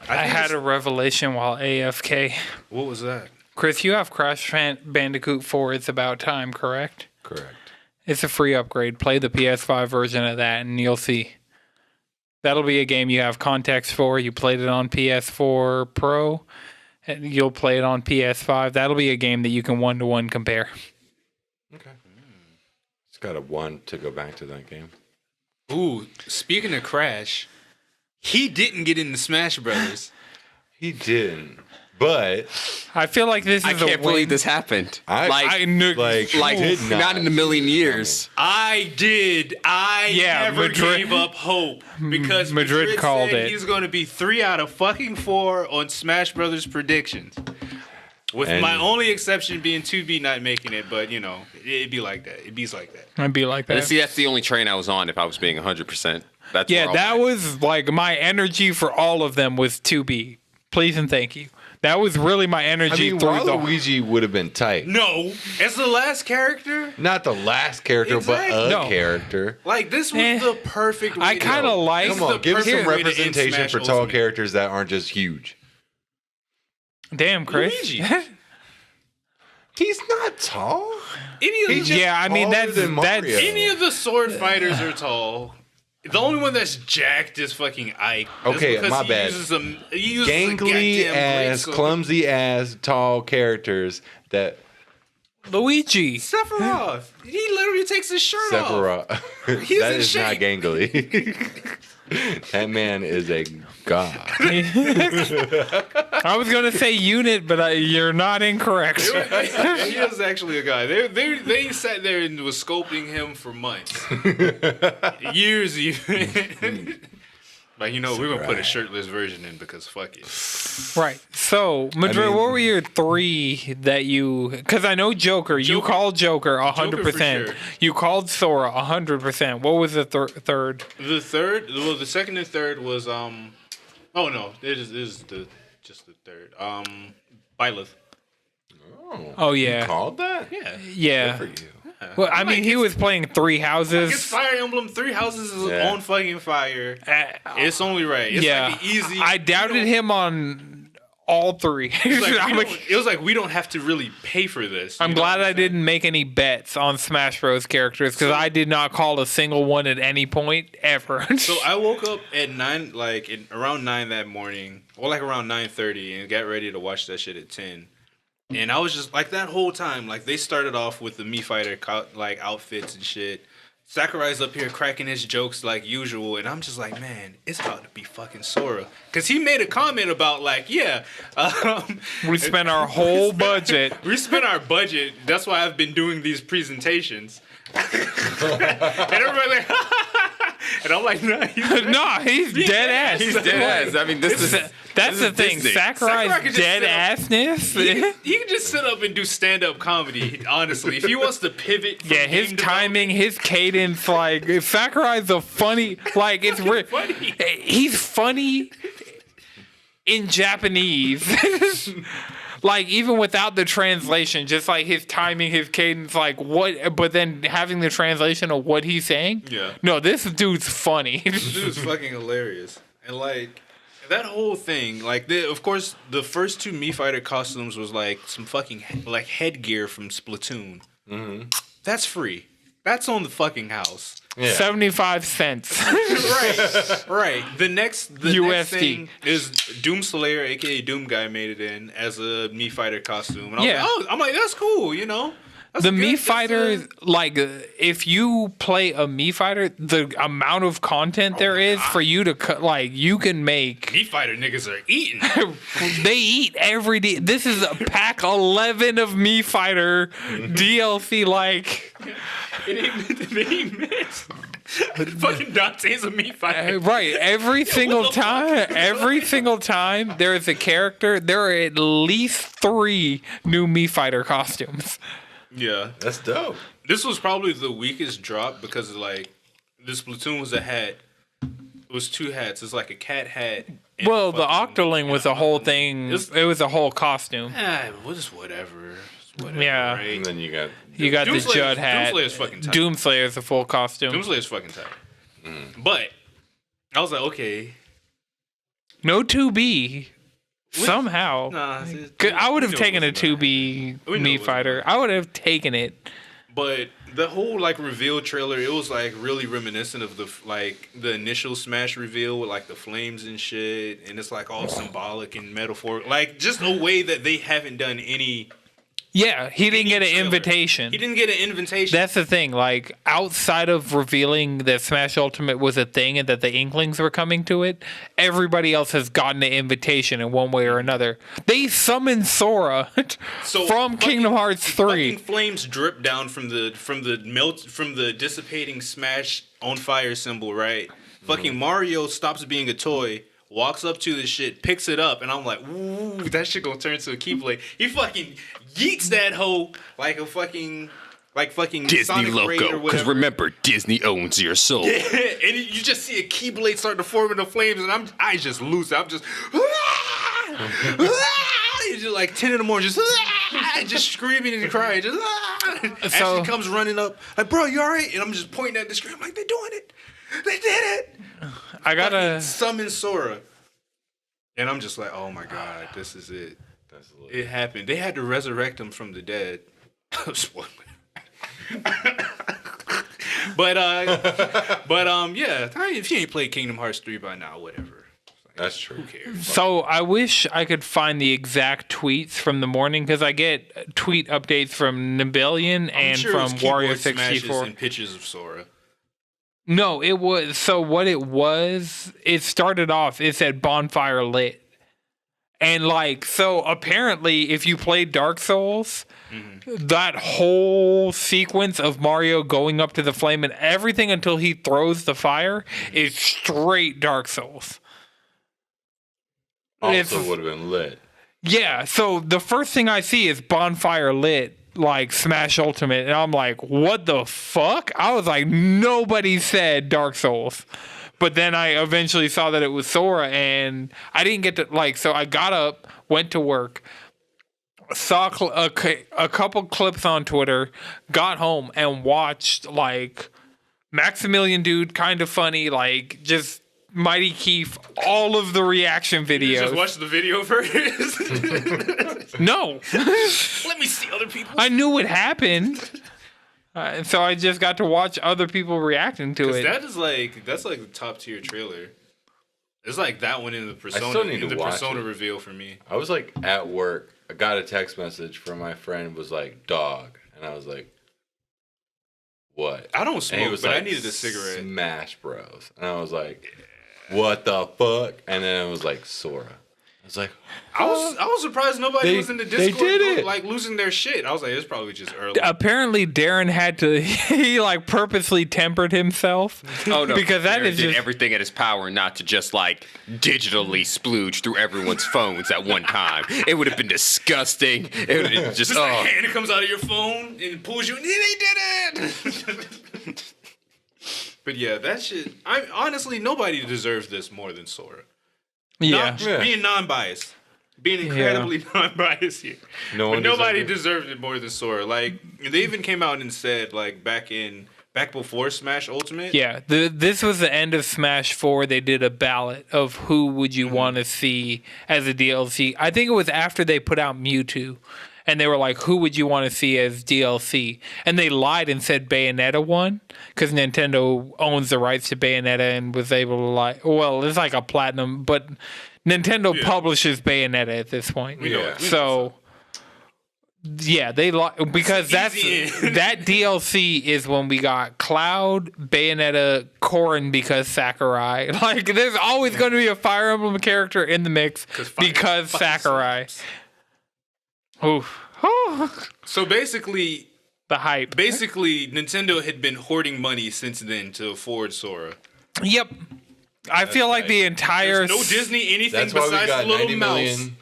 I think had it's- a revelation while AFK. What was that? Chris, you have Crash Bandicoot 4 It's About Time, correct? Correct. It's a free upgrade. Play the PS5 version of that and you'll see. That'll be a game you have context for. You played it on PS4 Pro, and you'll play it on PS5. That'll be a game that you can one-to-one compare. Okay. It's got a 1 to go back to that game. Ooh, speaking of Crash, he didn't get into Smash Brothers. He didn't. But I feel like this is I can't a win. believe this happened. I knew, like did not in a million years. I did. I never gave up hope because Madrid called said it. He's going to be 3 out of fucking 4 on Smash Brothers predictions. With And- my only exception being 2B not making it, but you know, it'd be like that. It'd be like that. I'd be like that. See, that's the only train I was on. If I was being 100%, that's Yeah, where I'm that at. was like my energy for all of them was 2B. Please and thank you. That was really my I energy mean, through the Waluigi would have been tight. No, as the last character, Not the last character, Exactly. but a No. character. like this was Eh. the perfect. Way I kind of like. Come on, give us some perfect way to end representation Smash for tall Ultimate. characters that aren't just huge. Damn, Chris. Luigi. He's not tall. Any of He's the, just Yeah, I mean, taller that's- than that's- Mario. any of the sword fighters are tall. The only one that's jacked is fucking Ike. That's Okay, because my he bad. He uses a Gangly goddamn ass, greatsword. clumsy ass, tall characters that Luigi. Sephiroth. He literally takes his shirt off. Sephiroth. He's that in is not shape. gangly. That man is a god. I was gonna say unit, but you're not incorrect. He is actually a guy. They sat there and was sculpting him for months, years even. Like, you know, we're gonna put a shirtless version in because fuck it. Right. So, Madrid, mean- what were your 3 that you? Because I know Joker. You Joker. called Joker Joker for 100%. sure. You called Sora 100%. What was the third? The third, well, the second and third was oh no, it is just the third. Byleth. Oh yeah, You called that? Yeah. yeah. Good for you. Well, I mean, he was playing 3 It's houses. Fire Emblem. 3 Houses is Yeah. on fucking fire. Uh, It's only right. It's yeah, like the easy. I doubted him on all 3. It was like, I'm, it was like we don't have to really pay for this. I'm You know glad what I I'm saying? didn't make any bets on Smash Bros. Characters because I did not call a single one at any point ever. So I woke up at 9, like around 9 that morning, or like around 9:30, and got ready to watch that shit at 10. And I was just like that whole time, like they started off with the Mii Fighter like outfits and shit. Sakurai's up here cracking his jokes like usual, and I'm just like, man, it's about to be fucking Sora, because he made a comment about like, yeah, We spent our whole budget. we spent our budget. That's why I've been doing these presentations. And everybody like, and I'm like, nah, He's dead ass. He's dead ass. I mean, this is That's the thing. Disney. Sakurai's Sakurai could just dead sit assness. he can just sit up and do stand-up comedy, honestly. If he wants to pivot from Yeah, his game timing, his cadence, like Sakurai's a funny, like it's funny. He's funny in Japanese. Like even without the translation, just like his timing, his cadence, like what, but then having the translation of what he's saying. Yeah. No, this dude's funny. This dude's fucking hilarious. And like that whole thing, like of course the first 2 Mii Fighter costumes was like some fucking like headgear from Splatoon. Mm-hmm. That's free. That's on the fucking house. Yeah. 75 cents. Right. The next USD. thing is Doom Slayer, aka Doom Guy, made it in as a Mii Fighter costume. And I was Yeah. like, oh, I'm like, that's cool, you know. That's The good- Mii that's Fighter, like, if you play a Mii Fighter, the amount of content there is for you to cut, like, you can make. Mii Fighter niggas are eating. They eat every day. This is a pack 11 of Mii Fighter DLC. Like, It ain't meant to be missed. Fucking Dante's a Mii fighter. Right. Every single time there is a character, there are at least 3 new Mii fighter costumes. Yeah. That's dope. This was probably the weakest drop because like this platoon was a hat. It was 2 hats. It's like a cat hat. and Well, the fucking- Octoling was a whole thing. It was a whole costume. It was whatever. It's whatever. Yeah. Right? And then you got The Doomslayer's- Judd hat. Doomslayer's fucking tight. Doomslayer's a full costume. Doomslayer's fucking tight. But I was like, okay. No 2B. Somehow. Nah. 'Cause I would have we know taken a what's going on. 2B We know Mii what's fighter. going I would have taken it. But the whole like reveal trailer, it was like really reminiscent of the initial Smash reveal with like the flames and shit, and it's like all symbolic and metaphoric, like just a way that they haven't done any. Yeah, he didn't get an trailer. invitation. He didn't get an invitation. That's the thing. Like, outside of revealing that Smash Ultimate was a thing and that the Inklings were coming to it, everybody else has gotten an invitation in one way or another. They summoned Sora So from Kingdom Hearts 3. Fucking flames drip down from the dissipating Smash on fire symbol, right? Fucking Mario stops being a toy, walks up to the shit, picks it up, and I'm like, ooh, that shit gonna turn into a Keyblade. He fucking yeets that hoe like a fucking Disney Sonic Raid or logo, because whatever. remember, Disney owns your soul. And you just see a Keyblade start to form in the flames, and I just lose it. I'm just, it's just like 10 in the morning, just screaming and crying. Just, So- Ashley comes running up, like, bro, you all right? And I'm just pointing at the screen, I'm like, they're doing it. They did it. I gotta. Fucking summon Sora. And I'm just like, oh my God, this is it. that's a little, It happened. They had to resurrect him from the dead. Spoiler. but yeah. If you ain't played Kingdom Hearts 3 by now, whatever. that's true. Who cares? So I wish I could find the exact tweets from the morning because I get tweet updates from Nibelian and Sure from it's keyboard Wario smashes 64. and pictures of Sora. No, it was. So what it was, it started off, it said bonfire lit. And like, so apparently if you played Dark Souls, that whole sequence of Mario going up to the flame and everything until he throws the fire is straight Dark Souls. Also would have been lit. Yeah, so the first thing I see is bonfire lit, like Smash Ultimate, and I'm like, what the fuck? I was like, nobody said Dark Souls. But then I eventually saw that it was Sora, and I didn't get to, like, so I got up, went to work, saw a couple clips on Twitter, got home, and watched, like, Maximilian Dude, Kind of Funny, like, just Mighty Keith, all of the reaction videos. You just watch the video first. No. Let me see other people. I knew what happened. So I just got to watch other people reacting to it. That's like the top tier trailer. It's like that one in the Persona. still need in to the watch Persona it. reveal for me. I was like at work. I got a text message from my friend. Was like dog, and I was like, "What?" I don't And smoke, he was but like, I needed a cigarette. Smash Bros. And I was like, "What the fuck?" And then it was like Sora. I was like, I was surprised nobody They- was in the they Discord did it. like losing their shit. I was like, it's probably just early. Apparently, Darren had to. He like purposely tempered himself. Oh no! Because that Darren is did just everything in his power not to just like digitally splooge through everyone's phones at one time. It would have been disgusting. It would have just Just a hand comes out of your phone and pulls you, and they did it. But yeah, that shit. I honestly, nobody deserves this more than Sora. yeah. Being non-biased, being incredibly non-biased here. No But one nobody deserved it. deserved it more than Sora. Like they even came out and said, like back before Smash Ultimate. Yeah, this was the end of Smash 4. They did a ballot of who would you want to see as a DLC. I think it was after they put out Mewtwo. And they were like, who would you want to see as DLC? And they lied and said Bayonetta won because Nintendo owns the rights to Bayonetta and was able to lie. Well, it's like a platinum, but Nintendo publishes Bayonetta at this point. We know it. We know So, yeah, they lied because that's easy in. that DLC is when we got Cloud, Bayonetta, Corrin because Sakurai. Like, there's always going to be a Fire Emblem character in the mix because fucking Sakurai. slaps. Oof. So basically, the hype. Basically, Nintendo had been hoarding money since then to afford Sora. Yep. I feel like the entire... There's no Disney anything That's why we besides got the little 90 mouse. million.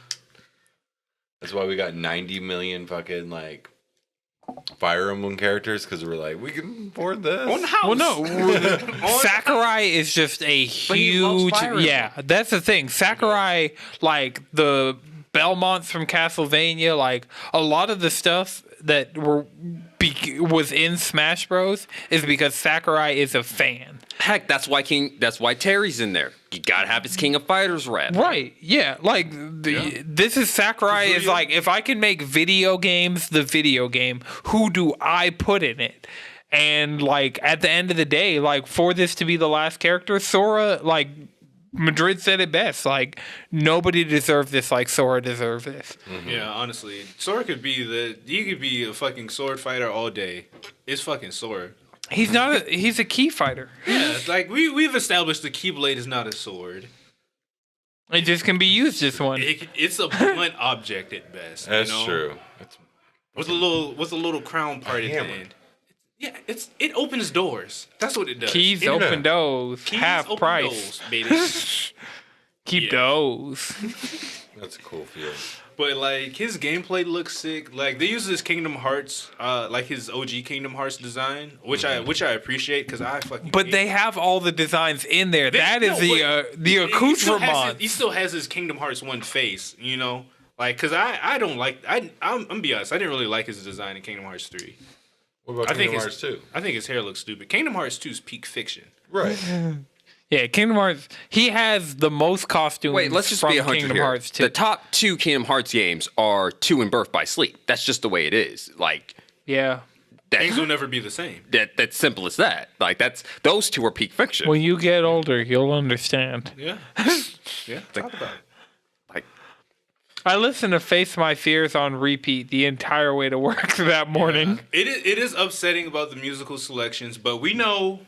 That's why we got 90 million fucking like Fire Emblem characters because we're like, we can afford this. On the house. Well, no. Sakurai is just a he loves huge... Fire Yeah, that's the thing. Sakurai, like the Belmonts from Castlevania, like a lot of the stuff that was in Smash Bros. Is because Sakurai is a fan. Heck, that's why Terry's in there. You gotta have his King of Fighters rep. Right, yeah. Like, this is Sakurai is like, if I can make video games the video game, who do I put in it? And, like, at the end of the day, like, for this to be the last character, Sora, like, Madrid said it best. Like, nobody deserved this like Sora deserved this. Mm-hmm. Yeah, honestly. Sora could be a fucking sword fighter all day. It's fucking Sora. He's a key fighter. Yeah, like we've established the Keyblade is not a sword. It just can be used as one. It's a blunt object at best. That's you know? true. With a little crown part at the end. Yeah, it opens doors. That's what it does. Keys open doors. Keys Half open price. doors, baby. Keep those. That's a cool feel. But like his gameplay looks sick. Like they use his Kingdom Hearts, like his OG Kingdom Hearts design, which I appreciate because I fucking. But they have all the designs in there. That is the accoutrement. He still has his Kingdom Hearts 1 face, you know, like because I don't like I'm gonna be honest. I didn't really like his design in Kingdom Hearts 3. What about Kingdom Hearts 2? I think his hair looks stupid. Kingdom Hearts 2 is peak fiction. Right. Yeah, Kingdom Hearts. He has the most costumes. Wait, let's just from be 100 Kingdom here. Hearts 2. The top 2 Kingdom Hearts games are 2 and Birth by Sleep. That's just the way it is. Like, Yeah. Things will never be the same. That's simple as that. Like, those 2 are peak fiction. When you get older, you'll understand. Yeah. Yeah. Talk about it. Like, I listened to Face My Fears on repeat the entire way to work that morning. It is upsetting about the musical selections, but we know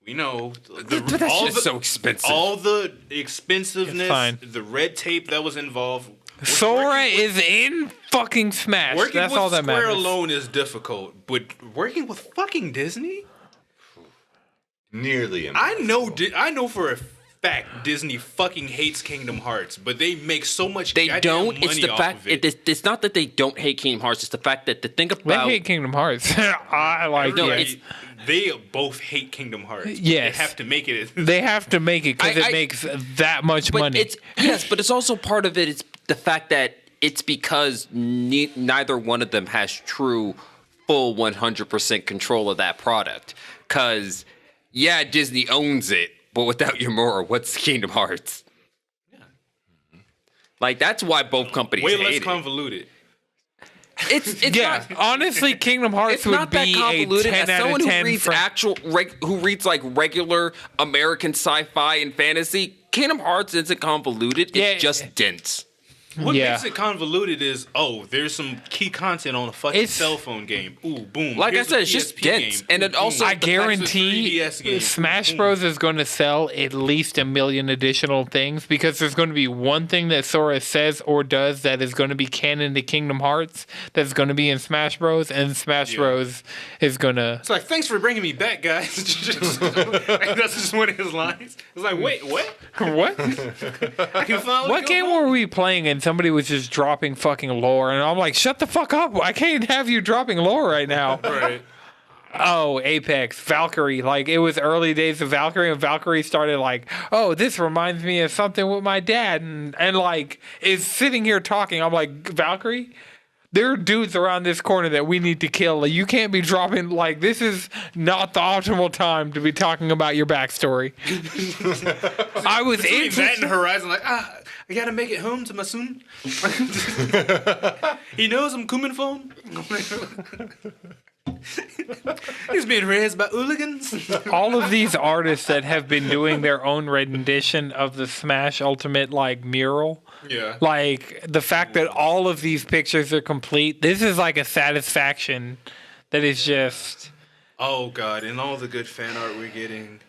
but that's just so expensive. All the expensiveness, It's fine. the red tape that was involved. Sora is in fucking Smash. Working That's with all that Square matters. alone is difficult, but working with fucking Disney, Nearly I know for a fact Disney fucking hates Kingdom Hearts, but they make so much. They goddamn don't. Money It's the off fact. of it. It's not that they don't hate Kingdom Hearts. It's the fact that the thing They about hate Kingdom Hearts. I like No, it. They both hate Kingdom Hearts. Yes. They have to make it. They have to make it because it makes that much but money. but it's also part of it. It's the fact that it's because neither one of them has true, full 100% control of that product. Because yeah, Disney owns it, but without Yamura, what's Kingdom Hearts? Yeah. Like that's why both companies Way hate less it. convoluted. It's yeah, not, honestly, Kingdom Hearts it's would not that be a convoluted. 10 As out someone of who 10 reads for- who reads like regular American sci-fi and fantasy, Kingdom Hearts isn't convoluted. It's Yeah. just dense. What Yeah. makes it convoluted is, there's some key content on a fucking It's- cell phone game. Ooh, boom. Like Here's I said, a it's just PSP dense. game. And Ooh, it also- boom. I Here's a guarantee 3DS game. Smash Boom. Bros is going to sell at least 1 million additional things because there's going to be one thing that Sora says or does that is going to be canon to Kingdom Hearts that's going to be in Smash Bros. And Smash Bros is going to... It's like, thanks for bringing me back, guys. That's just one of his lines. It's like, wait, what? What? I can finally What go game home. were we playing and somebody was just dropping fucking lore and I'm like, shut the fuck up. I can't have you dropping lore right now. Right. Oh, Apex, Valkyrie. Like, it was early days of Valkyrie, and Valkyrie started like, oh, this reminds me of something with my dad, and like, is sitting here talking. I'm like, Valkyrie? There are dudes around this corner that we need to kill. Like, you can't be dropping, like, this is not the optimal time to be talking about your backstory. I was Between that interested. and Horizon, like, I gotta make it home to my son. He knows I'm coming for him. He's being raised by hooligans. All of these artists that have been doing their own rendition of the Smash Ultimate, like, mural. Yeah. Like, the fact that all of these pictures are complete, this is like a satisfaction that is just... Oh, God. And all the good fan art we're getting.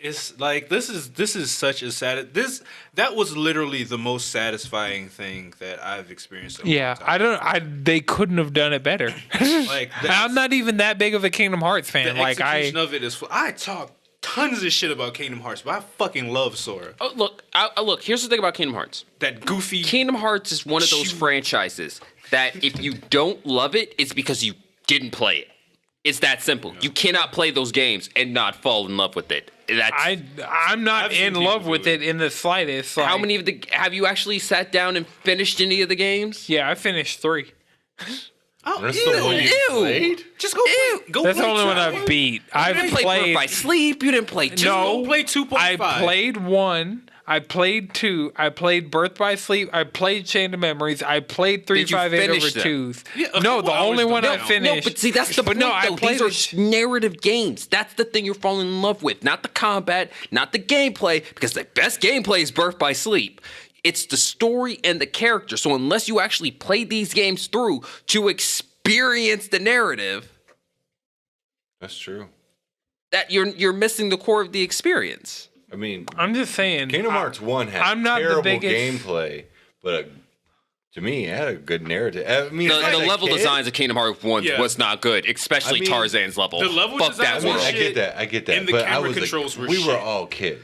It's like this is such a that was literally the most satisfying thing that I've experienced. In a long time. They couldn't have done it better. Like I'm not even that big of a Kingdom Hearts fan. the execution of it is. I talk tons of shit about Kingdom Hearts, but I fucking love Sora. Oh, look. Here's the thing about Kingdom Hearts. That goofy Kingdom Hearts is one of those franchises that if you don't love it, it's because you didn't play it. It's that simple. You cannot play those games and not fall in love with it. I'm not in love with it in the slightest. How many of the have you actually sat down and finished any of the games? Yeah, I finished 3. Oh, That's the one you played? Just go play. Go That's the play only one Child. I've beat. You I've didn't play Birth by Sleep. You didn't play 2. No, Go play 2.5. I played 1. I played 2. I played Birth by Sleep. I played Chain of Memories. I played 358 over finish them? 2s. Yeah, No, the I only was one I done. finished. No, but see, that's the point, no, though. I played These are narrative games. That's the thing you're falling in love with. Not the combat, not the gameplay, because the best gameplay is Birth by Sleep. It's the story and the character. So unless you actually play these games through to experience the narrative, That's true. that you're missing the core of the experience. I mean, I'm just saying. Kingdom Hearts 1 had I'm not the terrible biggest- gameplay, but to me, it had a good narrative. I mean, The as a level kid- designs of Kingdom Hearts 1 Yeah. was not good, especially I mean, Tarzan's level. the level Fuck that designs I mean, were world. I get that. I get that. And the but I camera was controls were we were shit. all kids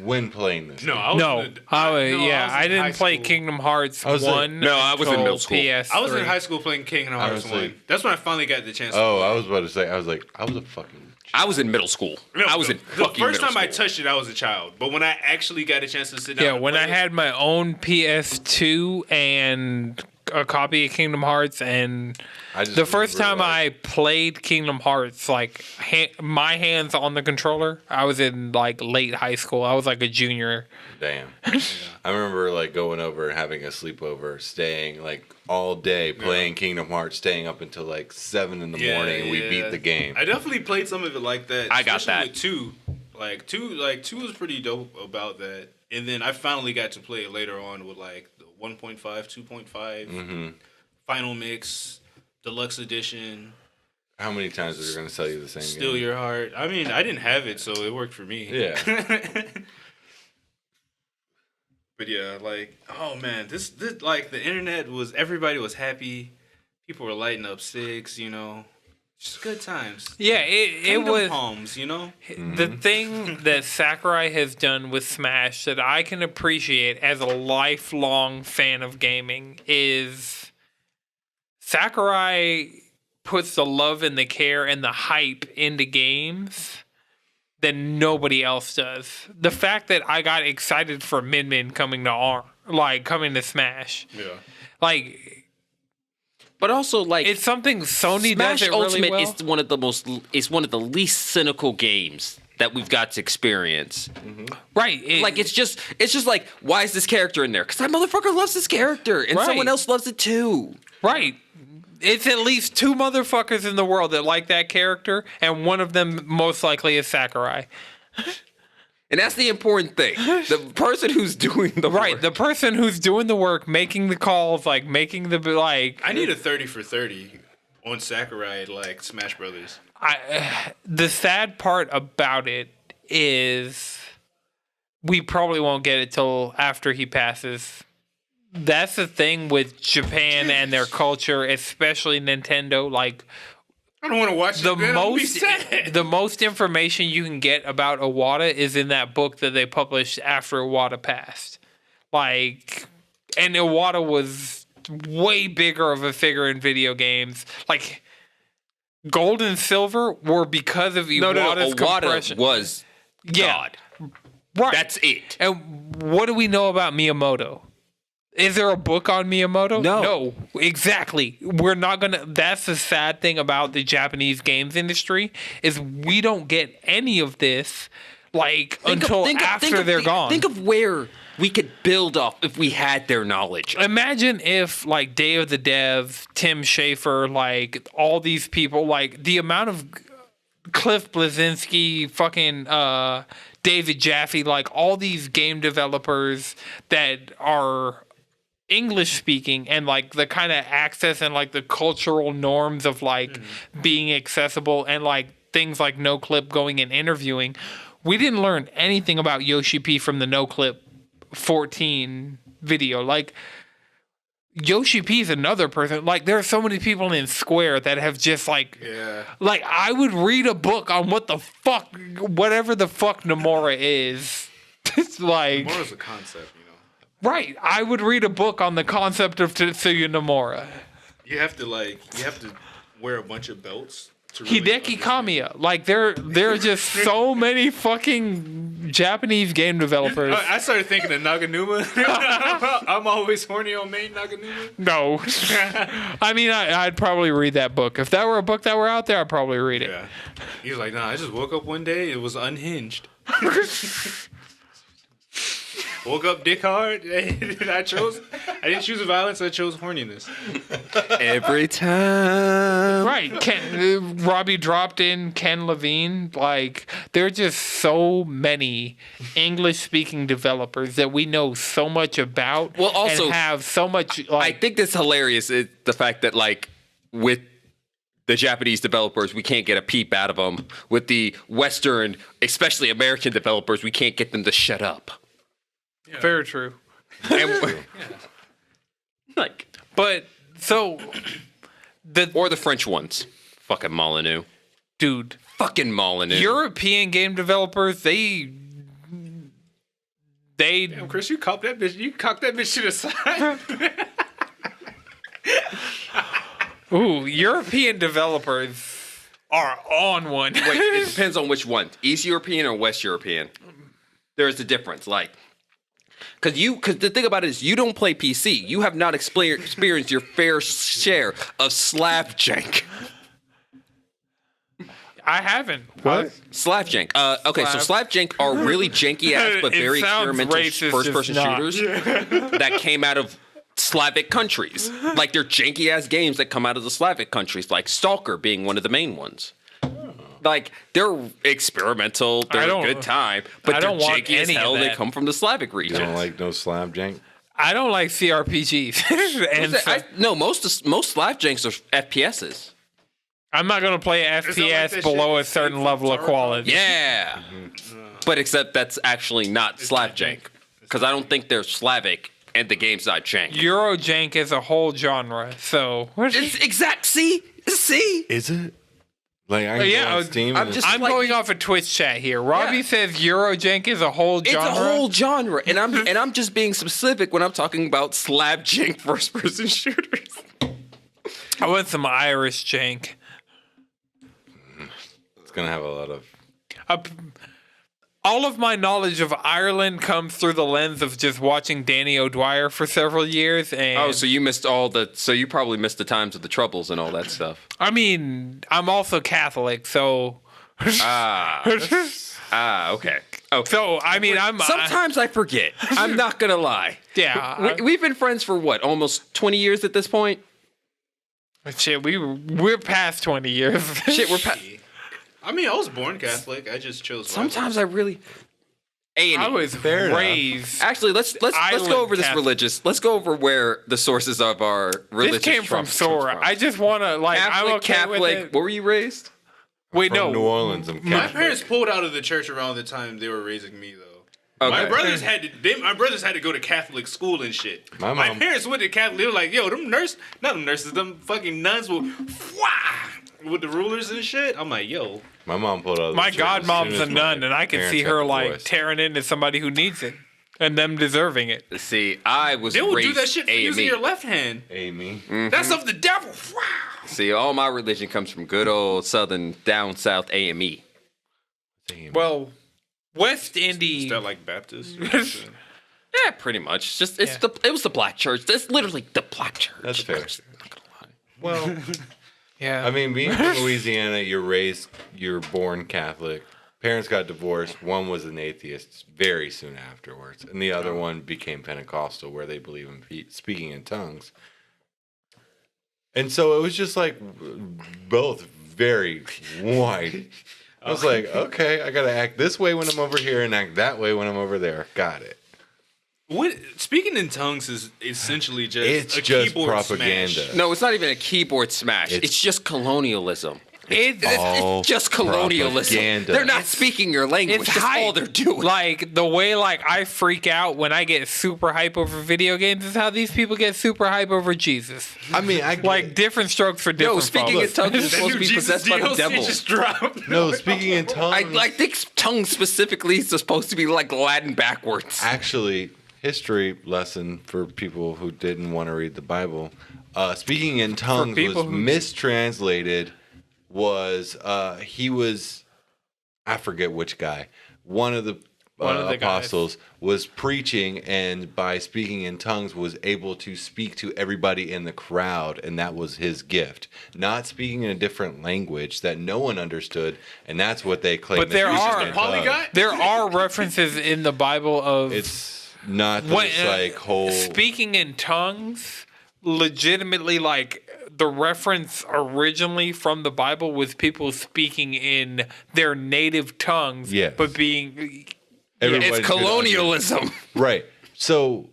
when playing this. No, game. I was No, in the- I in high didn't play school. Kingdom Hearts I was in- 1. No, I was in until middle school. PS3. I was in high school playing Kingdom Hearts Honestly. 1. That's when I finally got the chance. Oh, I was about to say. I was a fucking. I was in middle school. I was in the fucking first middle time I school. touched it, I was a child. But when I actually got a chance to sit down, Yeah, and when play I it, had my own PS2 and a copy of Kingdom Hearts, and I just the first time remember, I played Kingdom Hearts, like my hands on the controller, I was in like late high school. I was like a junior. Damn. I remember like going over and having a sleepover, staying like all day playing Kingdom Hearts, staying up until like 7 in the morning, and we beat the game. I definitely played some of it like that. I got especially that. With 2. Two was pretty dope about that. And then I finally got to play it later on with like the 1.5, 2.5, Final Mix, Deluxe Edition, How many times are they going to sell you the same Still game? Your Heart. I mean, I didn't have it, so it worked for me. Yeah. But yeah, like, oh man, this like the internet was, everybody was happy. People were lighting up sticks, you know. Just good times. Yeah, it Kingdom was Palms, you know. the thing that Sakurai has done with Smash that I can appreciate as a lifelong fan of gaming is Sakurai puts the love and the care and the hype into games that nobody else does. The fact that I got excited for Min Min coming to Smash, Yeah. like But also, like, it's something Sony Smash does it really Ultimate well. is one of the least cynical games that we've got to experience. Right, Like, it's just like, why is this character in there? Because that motherfucker loves this character, and Right. someone else loves it too. right. It's at least 2 motherfuckers in the world that like that character, and one of them most likely is Sakurai. And that's the important thing. The person who's doing the Right, work. the person who's doing the work, making the calls, like making the like. I need a 30 for 30 on Sakurai like Smash Brothers. The sad part about it is we probably won't get it till after he passes. That's the thing with Japan and their culture, especially Nintendo. Like I don't want to watch the it. Man. I'll be most sad. the most information you can get about Iwata is in that book that they published after Iwata passed. Like, and Iwata was way bigger of a figure in video games. Like, Gold and Silver were because of Iwata's compression. Iwata was God. Right. That's it. And what do we know about Miyamoto? Is there a book on Miyamoto? No. Exactly. We're not gonna. That's the sad thing about the Japanese games industry is we don't get any of this, like until after they're gone. Think of where we could build off if we had their knowledge. Imagine if, like, Day of the Dev, Tim Schafer, like, all these people, like, the amount of Cliff Bleszinski, fucking David Jaffe, like, all these game developers that are English speaking and, like, the kind of access and, like, the cultural norms of, like, being accessible and, like, things like No Clip going and interviewing. we didn't learn anything about Yoshi P from the NoClip 14 video. Like, Yoshi P is another person. Like, there are so many people in Square that have just, like... Yeah. Like, I would read a book on whatever the fuck Nomura is. It's like... Nomura's a concept, you know. Right. I would read a book on the concept of Tetsuya Nomura. You have to wear a bunch of belts to really Hideki understand. Kamiya. Like, there are just so many fucking Japanese game developers. I started thinking of Naganuma. I'm always horny on main Naganuma. No. I mean, I'd probably read that book. If that were a book that were out there, I'd probably read it. Yeah. He was like, nah, I just woke up one day, it was unhinged. Woke up dick hard. I didn't choose violence, I chose horniness. Every time. Right. Robbie dropped in Ken Levine. Like, there are just so many English-speaking developers that we know so much about. Well, also, and have so much. I Like, think that's hilarious. The fact that, like, with the Japanese developers, we can't get a peep out of them. With the Western, especially American developers, we can't get them to shut up. very true. And like, But so or the French ones. Fucking Molyneux. dude, Fucking Molyneux. European game developers, they Damn, Chris, you cocked that bitch. You cocked that bitch to the side. European developers are on one. Wait, it depends on which one. East European or West European. There's a difference. Like, because the thing about it is, you don't play PC. You have not experienced your fair share of slapjank. I haven't. What? Slapjank. Okay, so slapjank are really janky ass but It very sounds experimental racist, first-person it's not. shooters that came out of Slavic countries. Like, they're janky ass games that come out of the Slavic countries, like Stalker being one of the main ones. Like, they're experimental, they're a good time, but I they're don't want janky as any of hell. They that. come from the Slavic You region. don't like no slab jank? I don't like CRPGs. And so, No, most slapjanks are FPSs. I'm not going to play FPS that below shit a certain from level of Tarkov? quality. Yeah. But except that's actually not slapjank. Because I don't think they're Slavic and the game's not jank. Eurojank is a whole genre, so... It's exact. See? Is it? Like, I can Yeah, go on Steam I'm and just- I'm like- going off of Twitch chat here. Robbie Yeah. says Eurojank is a whole It's genre. a whole genre, and I'm just being specific when I'm talking about slapjank first-person shooters. I want some Irish jank. it's going to have a lot of... All of my knowledge of Ireland comes through the lens of just watching Danny O'Dwyer for several years. And Oh, so you missed so you probably missed the times of the Troubles and all that stuff. I mean, I'm also Catholic, so Okay. Oh, so I mean, sometimes I forget. I'm not gonna lie. yeah. We've been friends for what, almost 20 years at this point? Shit, we're past 20 years. Shit, we're I mean, I was born Catholic. I just chose. sometimes I really. A&E. I was Fair enough. raised. Actually, let's go Island over this Catholic. religious. Let's go over where the sources of our religious. This came from trumps Sora. from. I just want to like. I'm okay with Catholic. it. What were you raised? Wait, From no. New Orleans. I'm My Catholic. parents pulled out of the church around the time they were raising me, though. Okay. My brothers had to go to Catholic school and shit. My My mom- parents went to Catholic. They were like, "Yo, them nurses, them fucking nuns will, with the rulers and shit." I'm like, "Yo, My mom pulled out of the My church as godmom's soon a as nun, my and I can parents see got her like divorced. tearing into somebody who needs it, and them deserving it. See, I was they will raised do that shit for using A&E. your left hand. Amy. That's of the devil." See, all my religion comes from good old southern, down south AME. Amy. Well, West Is Indy. that like Baptist? Yeah, pretty much. It's just Yeah. it was the black church. That's literally the black church. That's fair. I'm just not gonna lie. Well, Yeah. I mean, being from Louisiana, you're born Catholic. Parents got divorced. One was an atheist very soon afterwards, and the other one became Pentecostal, where they believe in speaking in tongues. And so it was just like both very wide. I was like, okay, I gotta act this way when I'm over here and act that way when I'm over there. Got it. What speaking in tongues is essentially just It's a just keyboard propaganda. smash. No, it's not even a keyboard smash. It's- It's just colonialism. It's just colonialism. propaganda. They're not speaking your language. It's That's hype. all they're doing. Like the way I freak out when I get super hype over video games is how these people get super hype over Jesus. I mean, I get Like different strokes for different. Yo, speaking in folks. tongues is supposed to be possessed by the devil. just dropped. no, speaking in tongues. I think tongues specifically is supposed to be like Latin backwards. Actually, history lesson for people who didn't want to read the Bible. Speaking in tongues people was who- mistranslated. He was, I forget which guy. One of the apostles was preaching, and by speaking in tongues was able to speak to everybody in the crowd, and that was his gift. Not speaking in a different language that no one understood, and that's what they claim. But there are Polyglot? there are references in the Bible of It's not What, this like whole. speaking in tongues. Legitimately, like the reference originally from the Bible was people speaking in their native tongues, Yes. but being Everybody It's could colonialism. Right. So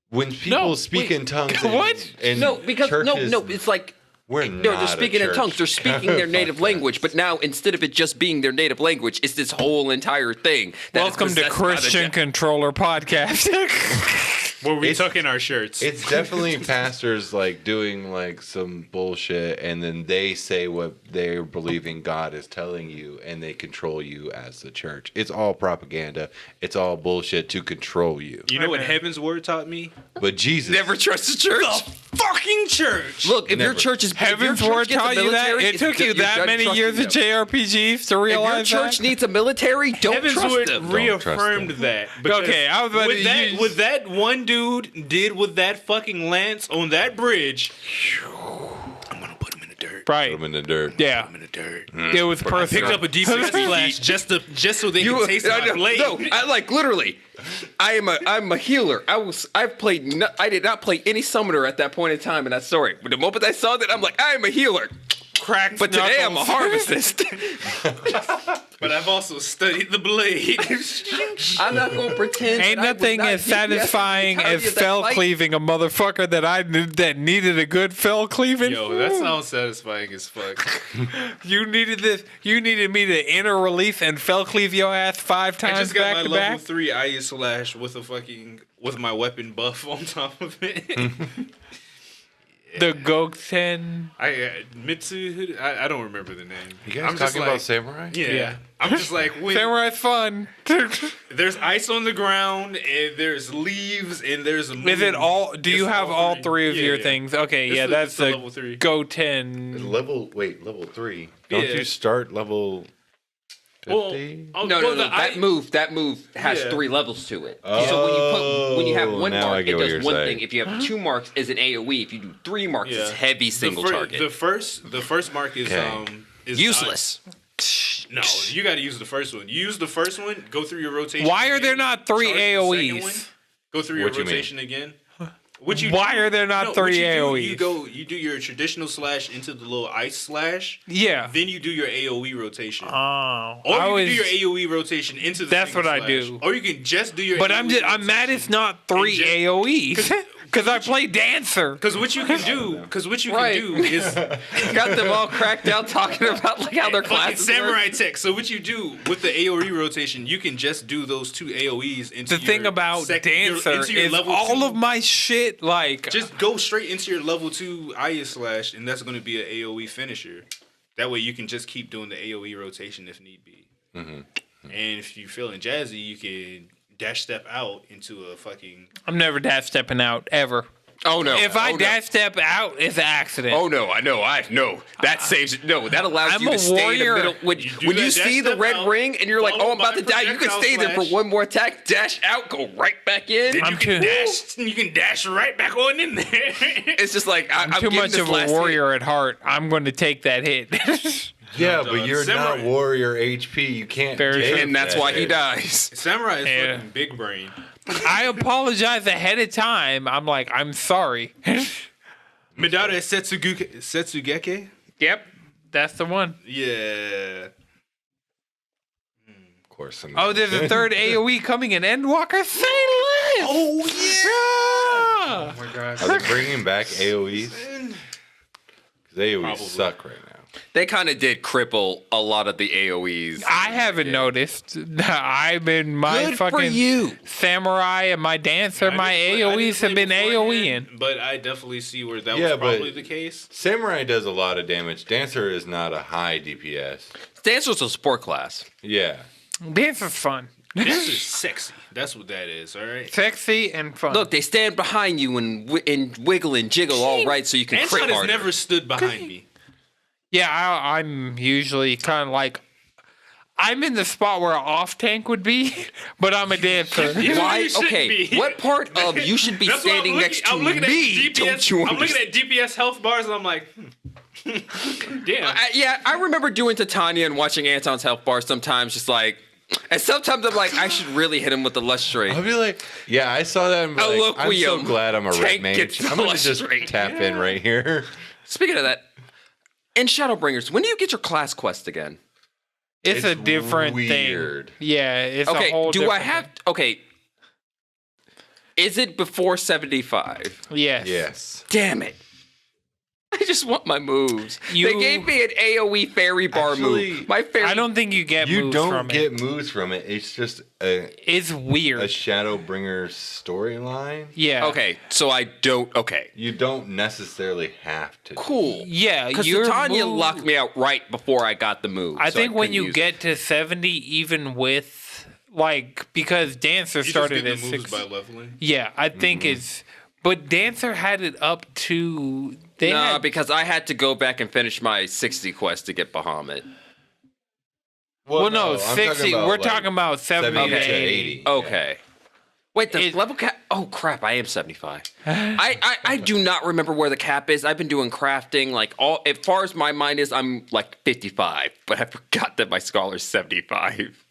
when people No, speak wait. in tongues, What? No, because churches, it's like we're no, not they're speaking a in church. tongues. They're speaking their native Fuck language, but now instead of it just being their native language, it's this whole entire thing. that is welcome to possessed by the Christian devil. Controller Podcast. Where we It's- tucking our shirts. It's definitely pastors like doing like some bullshit, and then they say what they're believing God is telling you, and they control you as the church. It's all propaganda. It's all bullshit to control you. You know what Heaven's Word taught me? But Jesus, Never trust the church. Fucking church. Look, if your Never. church is Heaven's if your Word church gets a taught you that? military, It it's took you you're that done many trusting years of them. JRPGs to If realize your church that? needs a military, don't Heaven's trust Word them. reaffirmed Don't trust that. because Okay, I was about with to that, use- what that one dude did with that fucking lance on that bridge, I'm gonna put him in the dirt. Right. put them in the dirt. Yeah. Put him in the dirt. It was personal. Picked up a defensive flash just so they could taste my blade. No, I like literally. I'm a healer. I did not play any summoner at that point in time in that story. But the moment I saw that, I'm like, I am a healer. Cracked But today I'm a knuckles. harvestist. But I've also studied the blade. I'm not going to pretend. Ain't that I was nothing not as DPS in the satisfying entirety as of that fell fight. cleaving a motherfucker that I knew that needed a good fell cleaving. Yo, that sounds satisfying as fuck. You needed this. You needed me to inner release and fell cleave your ass 5 I times just got back my to level back. 3 Aya Slash with my weapon buff on top of it. The Goten. Mitsu. I don't remember the name. You guys I'm just talking like, about samurai? Yeah. I'm just like when Samurai's fun. there's ice on the ground and there's leaves and there's a moon. Is it all? Do you It's have all 3 of Yeah, your yeah. things? Okay, It's yeah, the- that's it's the the level 3. Goten. Level 3. Don't Yeah. you start level 50? Well, No, the that move has Yeah. 3 levels to it. So when you have one now I mark, get it what does you're one saying. thing. If you have 2 marks, it's an AOE. If you do 3 marks, it's Yeah. heavy single target. The first mark is Okay. is Useless. No, you got to use the first one. You use the first one, go through your rotation. Why are again, there not 3 charge the second one, AOEs? Go through your What you mean? rotation again. What you Why do- are there not no, 3 what you AOEs? do, you do your traditional slash into the little ice slash. Yeah. Then you do your AOE rotation. Oh, Or I you was. can do your AOE rotation into the That's single what I slash. do. Or you can just do your But AOE I'm mad it's rotation. not 3 just- AOEs because I play dancer. Because what you can do, Right. is Got them all cracked out talking about like how their fucking classes samurai work. tech. So what you do with the AOE rotation, you can just do those 2 AOEs into The thing about dancer into your is level all 2. of my shit like Just go straight into your level 2 Aya Slash, and that's going to be an AOE finisher. That way you can just keep doing the AOE rotation if need be. And if you're feeling jazzy, you can dash step out into a fucking... I'm never dash stepping out ever. Oh no! If I oh, dash step out, it's an accident. No. Oh no! I know. That saves it. No, that allows I'm you a to stay warrior. in the middle. When do you that see dash the step red out, ring and you're like, followed "Oh, I'm about by to die," you can projectile stay there for slash. one more attack, dash out, go right back in. Then I'm you can too- you can dash right back on in there. It's just like I'm Too getting much this of a last hit. warrior at heart. I'm going to take that hit. Yeah, dog. but you're Samurai. not warrior HP. You can't Very take true. and that's that why he hit. dies. Samurai is Yeah. fucking big brain. I apologize ahead of time. I'm like, I'm sorry. Midada Setsugeke? Yep, that's the one. Yeah. Of course. Oh, there's a third AOE coming in Endwalker. Say less. Oh, yeah. Oh my god. Are they bringing back AOEs? Because AOEs Probably. suck right now. They kind of did cripple a lot of the AoEs. I haven't noticed. I've been my Good for fucking you. samurai and my dancer. My AoEs have been AoEing. But I definitely see where that Yeah, was probably but- the case. Samurai does a lot of damage. Dancer is not a high DPS. Dancer's a support class. Yeah. Dancer's fun. This is sexy. That's what that is, all right? Sexy and fun. Look, they stand behind you and wiggle and jiggle all right so you can crit Anton has harder. never stood behind me. Yeah, I'm usually kind of like, I'm in the spot where an off tank would be, but I'm a dancer. Yeah. Why? You shouldn't Okay, be. what part of you should be That's why standing next to I'm looking me? at DPS, Don't you I'm looking understand? at DPS health bars and I'm like, damn. Yeah, I remember doing Titania and watching Anton's health bar sometimes, just like, and sometimes I'm like, I should really hit him with the lustrate. I'll be like, yeah, I saw that and be like, I'm so Eloquium. glad I'm a red Tank mage. gets I'm going to just illustrate. tap in right here. Speaking of that, in Shadowbringers, when do you get your class quest again? It's a It's different weird. thing. Yeah, it's a Okay, whole do I different have? Okay, is it before 75? thing. Yes. Yes. Damn it. I just want my moves. They You- gave me an AoE fairy bar Actually, move. My fairy. I don't think you get You moves don't from get it. moves from it. It's just a It's weird. Shadowbringer storyline. Yeah. Okay, so I don't. Okay, You don't necessarily have to. cool. Yeah, Because your Titania move- locked me out right before I got the move. I so think when couldn't you use get to 70, even with, like, because Dancer You just started get at the moves 6. by leveling. Yeah, I think it's. But Dancer had it up to. They Nah, had, because I had to go back and finish my 60 quest to get Bahamut. well, no, I'm 60. talking about, We're like, talking about 70 70 to to 80. 80. Okay. Wait, the It- level cap? Oh crap! I am 75. I do not remember where the cap is. I've been doing crafting like all. As far as my mind is, I'm like 55, but I forgot that my scholar's 75.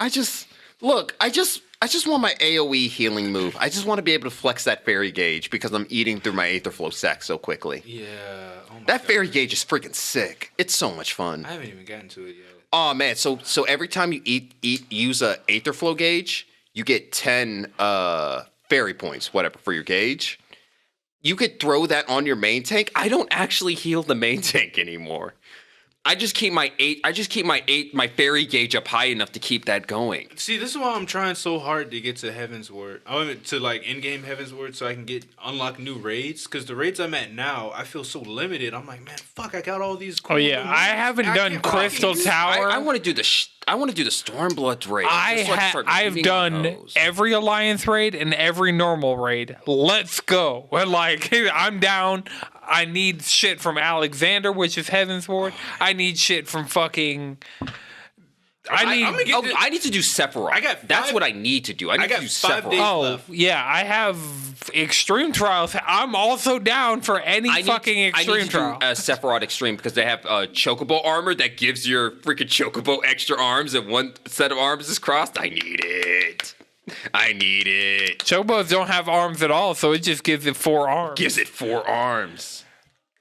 I just want my AoE healing move. I just want to be able to flex that fairy gauge because I'm eating through my Aetherflow sack so quickly. Yeah. Oh my That God. fairy gauge is freaking sick. It's so much fun. I haven't even gotten to it yet. Oh man, so every time you use a Aetherflow gauge, you get 10 fairy points, whatever, for your gauge. You could throw that on your main tank. I don't actually heal the main tank anymore. I just keep my fairy gauge up high enough to keep that going. See, this is why I'm trying so hard to get to Heaven's Word. I want to like in-game Heaven's Word so I can unlock new raids. Because the raids I'm at now, I feel so limited. I'm like, man, fuck, I got all these. Cool Oh, yeah. new I moves. haven't I done can't fucking Crystal use them. Tower. I want to do the Stormblood raid. I've done every Alliance raid and every normal raid. Let's go. Like, I'm down. I need shit from Alexander, which is Heaven's Ward. I need shit from fucking. I'm gonna get I need to do Sephiroth. That's 5 what I need to do. I need got to do 5 Sephiroth. days Oh, left. yeah. I have Extreme Trials. I'm also down for any fucking Extreme I need to Trial. do Sephiroth Extreme because they have Chocobo armor that gives your freaking Chocobo extra arms and one set of arms is crossed. I need it. Chocobos don't have arms at all, so it just gives it 4 arms. Gives it 4 arms.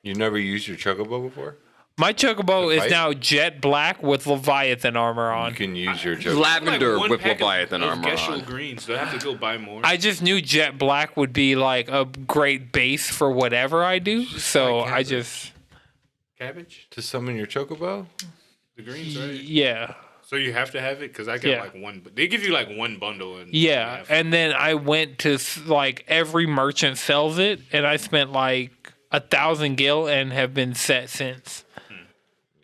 You never used your Chocobo before? My Chocobo The is fight? now jet black with Leviathan armor on. You can use your Chocobo. Lavender Like one with pack of- Leviathan of armor Geshl on. greens. Do I have to go buy more? I just knew jet black would be like a great base for whatever I do, so like I just Cabbage? To summon your Chocobo? The greens, right? yeah. So you have to have it? Because I got Yeah. like one. They give you like one bundle. And Yeah, and then I went to like every merchant sells it, and I spent like 1,000 gil and have been set since.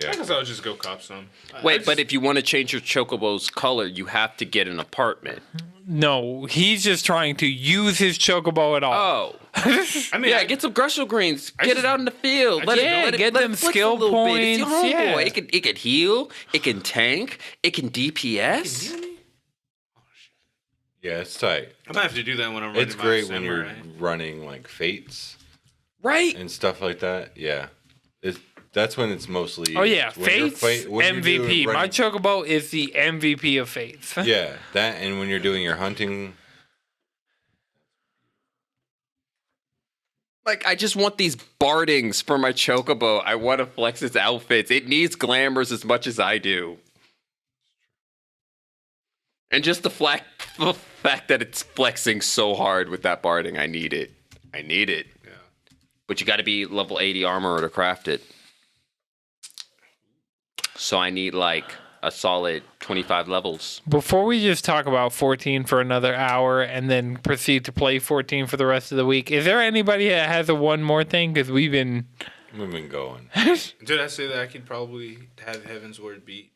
Yeah. I guess I'll just go cop some. Wait, but if you want to change your Chocobo's color, you have to get an apartment. No, he's just trying to use his Chocobo at all. Oh. I mean, Yeah, get some Greshel greens. Get just- it out in the field. I Let just- it, Yeah, let it, get let them it flex skill a little bit. It's your points, homeboy. yeah. It can heal. It can tank. It can DPS. Yeah, it's tight. I might have to do that when I'm running. It's my great when you're samurai. running like fates Right? and stuff like that. Yeah. That's when it's mostly. Oh yeah, when you're Fates when you're doing MVP. My running- Chocobo is the MVP of Fates. Yeah, that and when you're doing your hunting. Like, I just want these bardings for my Chocobo. I want to flex its outfits. It needs glamours as much as I do. And just the fact that it's flexing so hard with that barding, I need it. I need it. Yeah. But you got to be level 80 armor to craft it. So I need like a solid 25 levels. Before we just talk about 14 for another hour and then proceed to play 14 for the rest of the week, is there anybody that has a one more thing? Because we've been going. Did I say that I could probably have Heaven's Word beat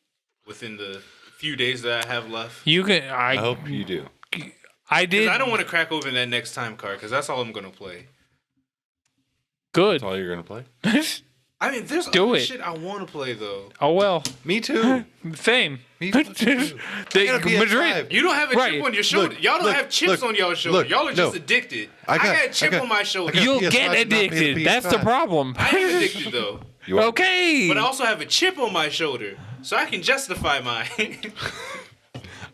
within the few days that I have left? You can. I hope you do. I did. I don't want to crack open that next time card because that's all I'm gonna play. Good. That's all you're gonna play? I mean, there's Do other it. shit I want to play though. Oh well. Me too. Same. Me fucking too. I got a PS5. Madrid. You don't have a Right. chip on your shoulder. Look, Y'all don't look, have chips look, on y'all shoulder. look, Y'all are just no. addicted. I I got- got a chip I got- on my shoulder. I got- You'll PS5 get not paying addicted. the That's the PS5. problem. I ain't addicted though. Okay. But I also have a chip on my shoulder, so I can justify mine.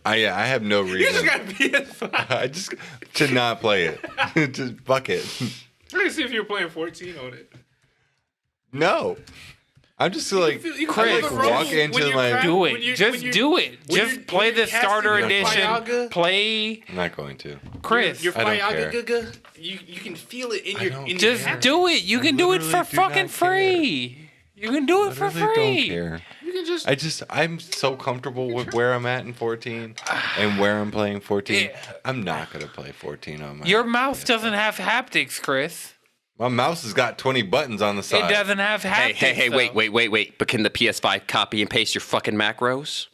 I have no reason. You just got a PS5. I just to not play it. Just fuck it. Let me see if you're playing 14 on it. No. I'm just like, You can I feel like the rumble walk when into you're like. cracked. Do When it. you- Just when you- do it. when Just you're- play when the you're casting starter your edition. Fyaga, Play I'm not going to. Chris. Your I don't care. Fyaga, you can feel it in I your. don't In Just your do it. You can do it for literally do not fucking care. free. You can do it for Literally free. don't care. You can just. I'm so comfortable with where I'm at in 14 and where I'm playing 14. Yeah. I'm not gonna play 14 on my. Your mouse doesn't have haptics, Chris. My mouse has got 20 buttons on the side. It doesn't have haptics. Hey, though. wait. But can the PS5 copy and paste your fucking macros?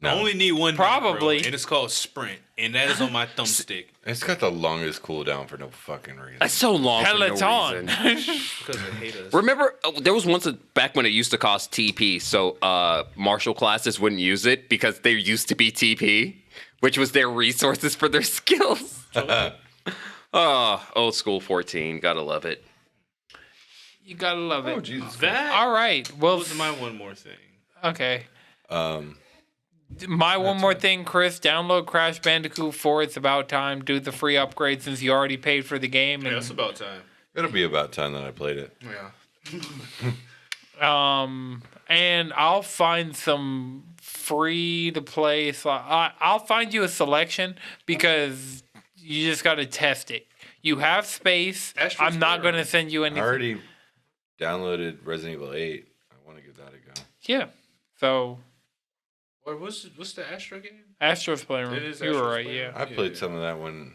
No. I only need one. Probably. Macro, and it's called Sprint, and that is on my thumbstick It's got the longest cooldown for no fucking reason. That's so long for no Peloton. reason. because they hate us. Remember, there was once back when it used to cost TP, so martial classes wouldn't use it because there used to be TP, which was their resources for their skills. Oh, old school 14, gotta love it. You gotta love it. Oh Jesus. That All right. Well, was my one more thing. okay. Um, My one more thing, Chris. Download Crash Bandicoot 4. It's about time. Do the free upgrade since you already paid for the game. Yeah, And, it's about time. it'll be about time that I played it. Yeah. and I'll find some free to play. I'll find you a selection because you just got to test it. You have space. Astro's I'm not Playroom. going to send you I anything. already downloaded Resident Evil 8. I want to give that a go. Yeah. So Or what's the Astro game? Astro's Playroom. It is You were Astro's right. Playroom. Yeah. I played some of that when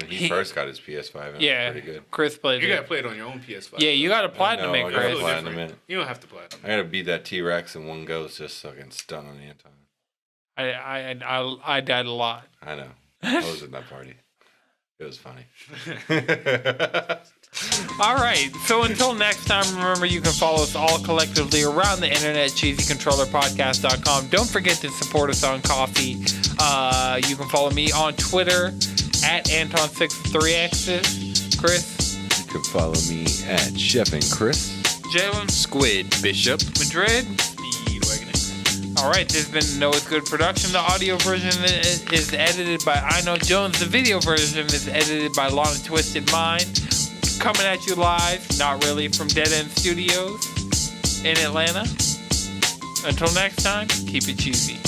he first got his PS5. And Yeah. it was pretty good. Chris played You it. gotta play it on your own PS5. Yeah, you got to platinum I it, know, I Chris. gotta platinum different. it. You don't have to platinum. I gotta beat that T-Rex in one go just so I can stun on the Anton. I died a lot. I know. I was in that party. It was funny. All right. So until next time, remember you can follow us all collectively around the internet, cheesycontrollerpodcast.com. Don't forget to support us on Coffee. You can follow me on Twitter at Anton63X's. Chris, You can follow me at Chef and Chris. Jalen, Squid Bishop. Madrid. All right, this has been Noah's Good Production. The audio version is edited by Iknowjones. The video version is edited by Long Twisted Mind. Coming at you live, not really, from Dead End Studios in Atlanta. Until next time, keep it cheesy.